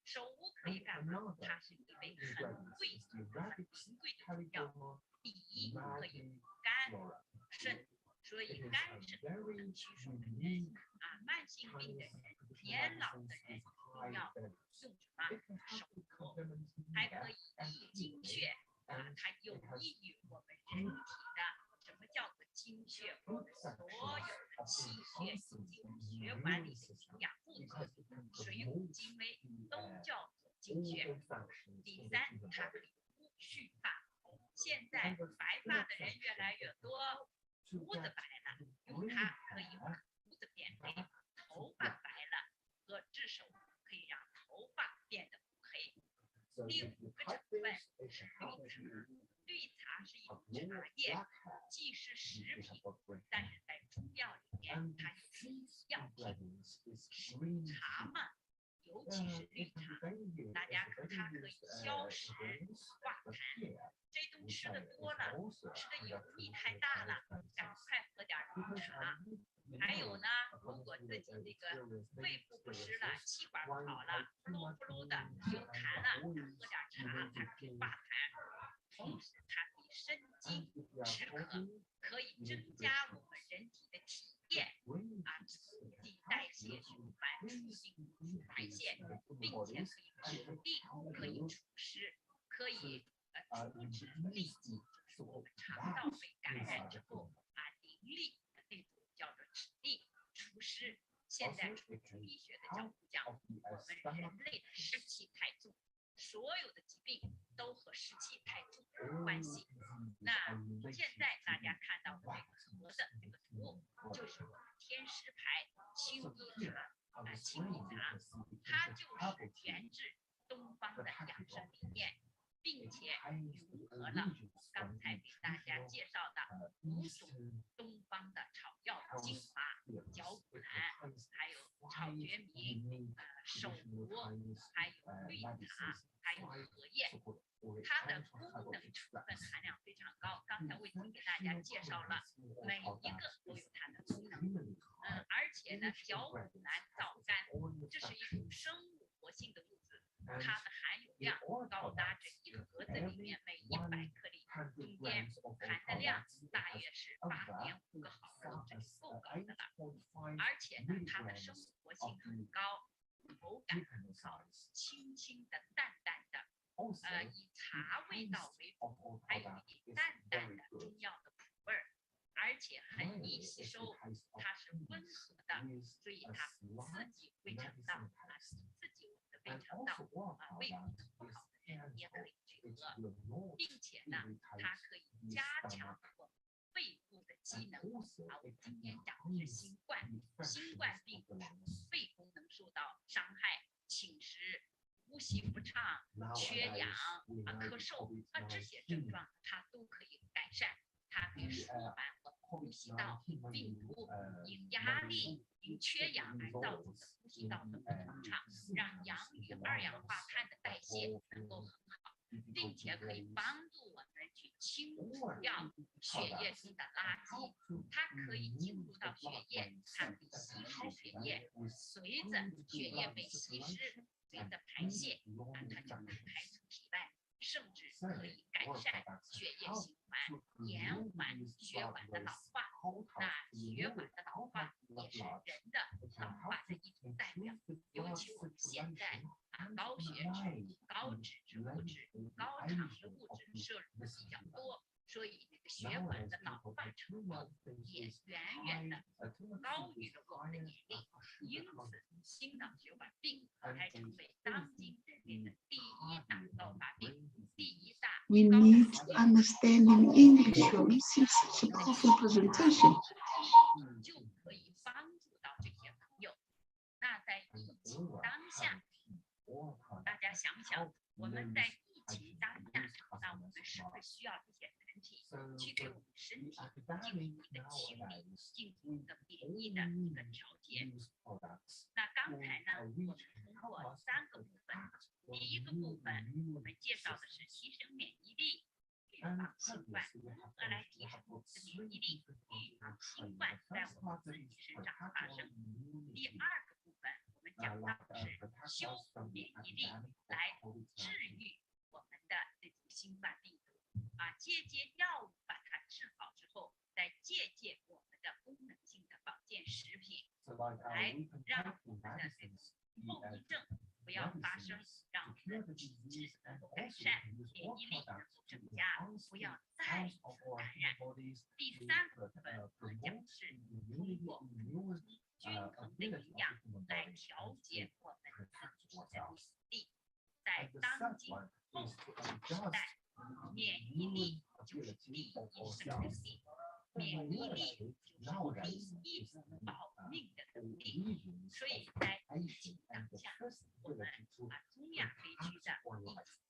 手无可以干嘛？它是一味很贵很名贵的草药。第一可以肝肾，所以肝肾功能虚弱的人慢性病的人、年老的人都要用什么？手无，还可以益精血它有益于我们人体的。什么叫做精血？我们所有的气血以及血管里的营养物质，水谷精微都叫做精血。第3，它可以蓄发。现在白发的人越来越多，胡子白了，用它可以把胡子变黑；头发白了，和治手可以让头发变得不黑。第5个成分是绿茶，绿茶它是一种茶叶，既是食品，但是在中药里面它又是药品。茶嘛，尤其是绿茶，大家它可以消食化痰。这顿吃的多了，吃的油腻太大了，赶快喝点绿茶。还有呢，如果自己这个胃部不湿了，气管不好了，噜不噜的有痰了，喝点茶，它可以化痰，同时它可以生津止渴，可以增加我们人体的体液促进代谢循环，促进排泄，并且可以治病，可以除湿，可以除治痢疾，就是我们肠道被感染之后淋漓的那种叫做治痢除湿。现在从中医学的角度讲，我们人类的湿气太重，所有的疾病都和湿气太重有关系。那现在大家看到的这个盒的这个图，就是我们天师牌青衣茶青衣茶，它就是源自东方的养生理念，并且融合了刚才给大家介绍的5种东方的草药精华，绞股蓝，还有草决明、首乌，还有绿茶，还有荷叶。它的功能成分含量非常高，刚才我已经给大家介绍了，每一个都有它的功能。而且呢，绞股蓝皂苷，这是一种生物活性的物质，它的含有量高达这一盒子里面每100克里中间含的量大约是8.5个毫克，这是够高的了。而且呢，它的生物活性很高，口感很好，轻轻的、淡淡的，以茶味道为主，还有一点淡淡的中药的苦味儿，而且很易吸收，它是温和的，所以它不刺激胃肠道刺激我们的胃肠道胃功能不好的人也可以去喝，并且呢，它可以加强我们肺部的机能。我们今天讲的是新冠病毒肺功能受到伤害，侵蚀、呼吸不畅、缺氧咳嗽这些症状它都可以改善，它可以舒缓我们呼吸道病毒因压力、因缺氧而造成的呼吸道的不通畅，让氧与二氧化碳的代谢能够很好，并且可以帮助我们去清除掉血液中的垃圾。它可以进入到血液，它可以稀释血液，随着血液被稀释，随着排泄它就能排出体外，甚至可以改善血液循环，延缓血管的老化。那血管的老化也是人的老化的一种代表，尤其我们现在高血脂、高脂质物质、高糖的物质摄入的比较多，所以这个血管的老化程度也远远的高于了我们的年龄，因此心脑血管病才成为当今人类的第1大高发病，第1大 We need to understand in English when we see such a powerful presentation. 就可以帮助到这些朋友。那在疫情当下，大家想想，我们在疫情当下，那我们是不是需要这些产品去给我们身体进行一个清理，进行一个免疫的一个调节？那刚才呢，我们通过3个部分，第1个部分我们介绍的是提升免疫力，预防新冠，如何来提升我们的免疫力，预防新冠在我们自己身上发生。第2个部分我们讲到的是修复免疫力，来治愈我们的这种新冠病毒借药物把它治好之后，再借我们的功能性的保健食品，来让我们的这种后遗症不要发生，让我们的体质能够改善，免疫力能够增加，不要再次感染。第3个部分我们讲的是通过补充均衡的营养来调节我们自己的免疫力。在当今后时代，免疫力就是第1生命力，免疫力就是第1保命的能力。所以在疫情当下，我们中亚地区的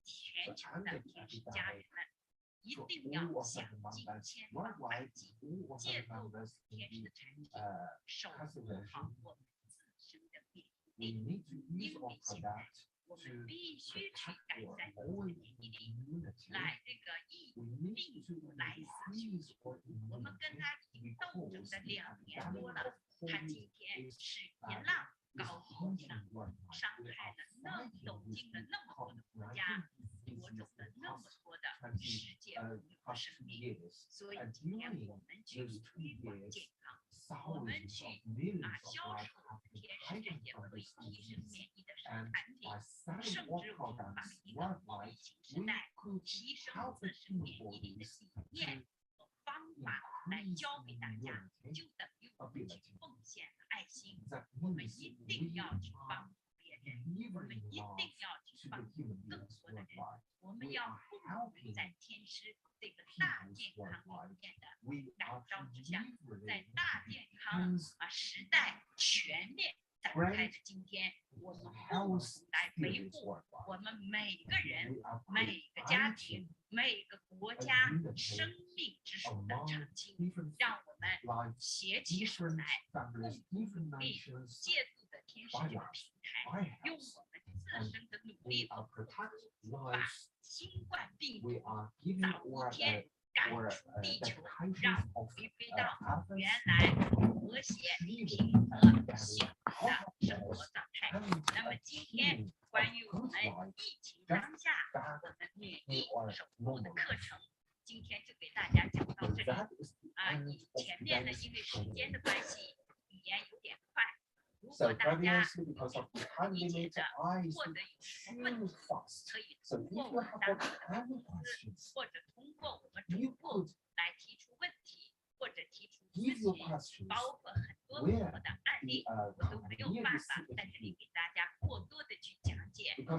全球的天使家人们一定要想尽千方百计借助天使的产品，守护好我们自身的免疫力。因为现在我们必须去改善我们的免疫力，来这个抑病毒来死菌。我们跟他已经斗争了2年多了，他今天是一浪高过一浪，伤害了走进了那么多的国家，夺走了那么多的世界公有的生命。所以今天我们去推广健康，我们去销售天使这些可以提升免疫的产品，甚至我们把一个后疫情时代提升自身免疫力的理念和方法来教给大家，就等于我们去奉献了爱心。我们一定要去帮助别人，我们一定要去帮助更多的人。我们要共同在天师这个大健康理念的感召之下，在大健康时代全面展开的今天，我们共同来维护我们每个人、每个家庭、每个国家生命之树的长青，让我们携起手来，共同努力，借助的天使这个平台，用我们自身的努力和付出，把新冠病毒早一天赶出地球，让我们回归到原来和谐、平和、幸福的生活状态。那么今天关于我们疫情当下我们免疫守护的课程，今天就给大家讲到这里。你前面呢，因为时间的关系，语言有点快。如果大家有不理解的，或者有什么问题，可以通过我们当地的公司，或者通过我们主播来提出问题，或者提出咨询，包括很多的案例，我都没有办法在这里给大家过多的去讲解。那么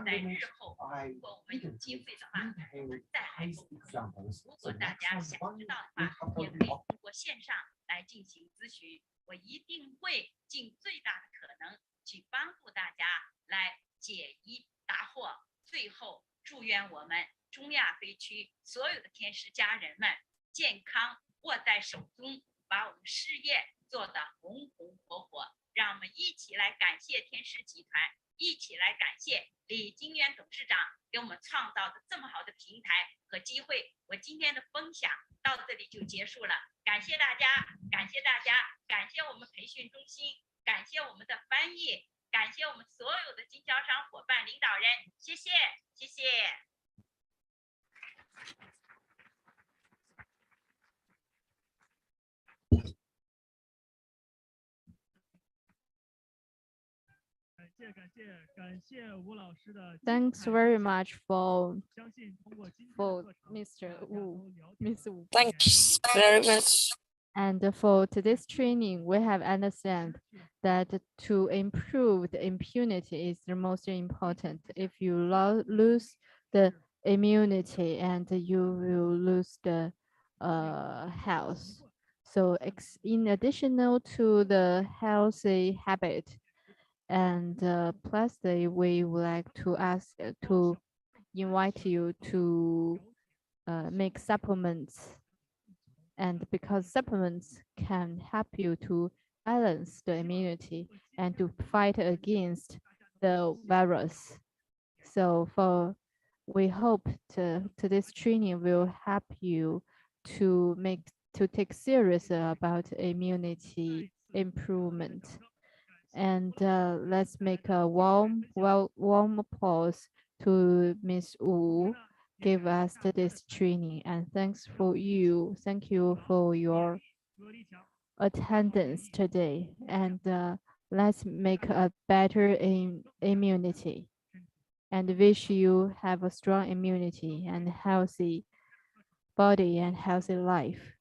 在日后，如果我们有机会的话，我们再来沟通。如果大家想知道的话，也可以通过线上来进行咨询。我一定会尽最大的可能去帮助大家来解疑答惑。最后，祝愿我们中亚非区所有的天使家人们健康握在手中，把我们事业做得红红火火。让我们一起来感谢天使集团，一起来感谢李金元董事长给我们创造的这么好的平台和机会。我今天的分享到这里就结束了，感谢大家，感谢大家，感谢我们培训中心，感谢我们的翻译，感谢我们所有的经销商伙伴、领导人，谢谢，谢谢。Thanks very much for Mr. Wu, Miss Wu. Thanks very much. And for today's training, we have understand that to improve the immunity is the most important. If you lose the immunity, and you will lose the health. So in addition to the healthy habit, and plus we would like to ask to invite you to make supplements, and because supplements can help you to balance the immunity and to fight against the virus. So we hope this training will help you to take serious about immunity improvement. And let's make a warm applause to Miss Wu give us this training, and thank you for your attendance today. And let's make a better immunity, and wish you have a strong immunity and healthy body and healthy life.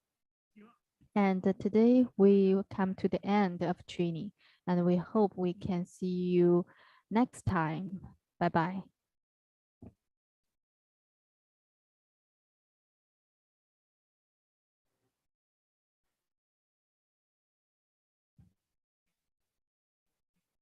And today we come to the end of training, and we hope we can see you next time. Bye bye.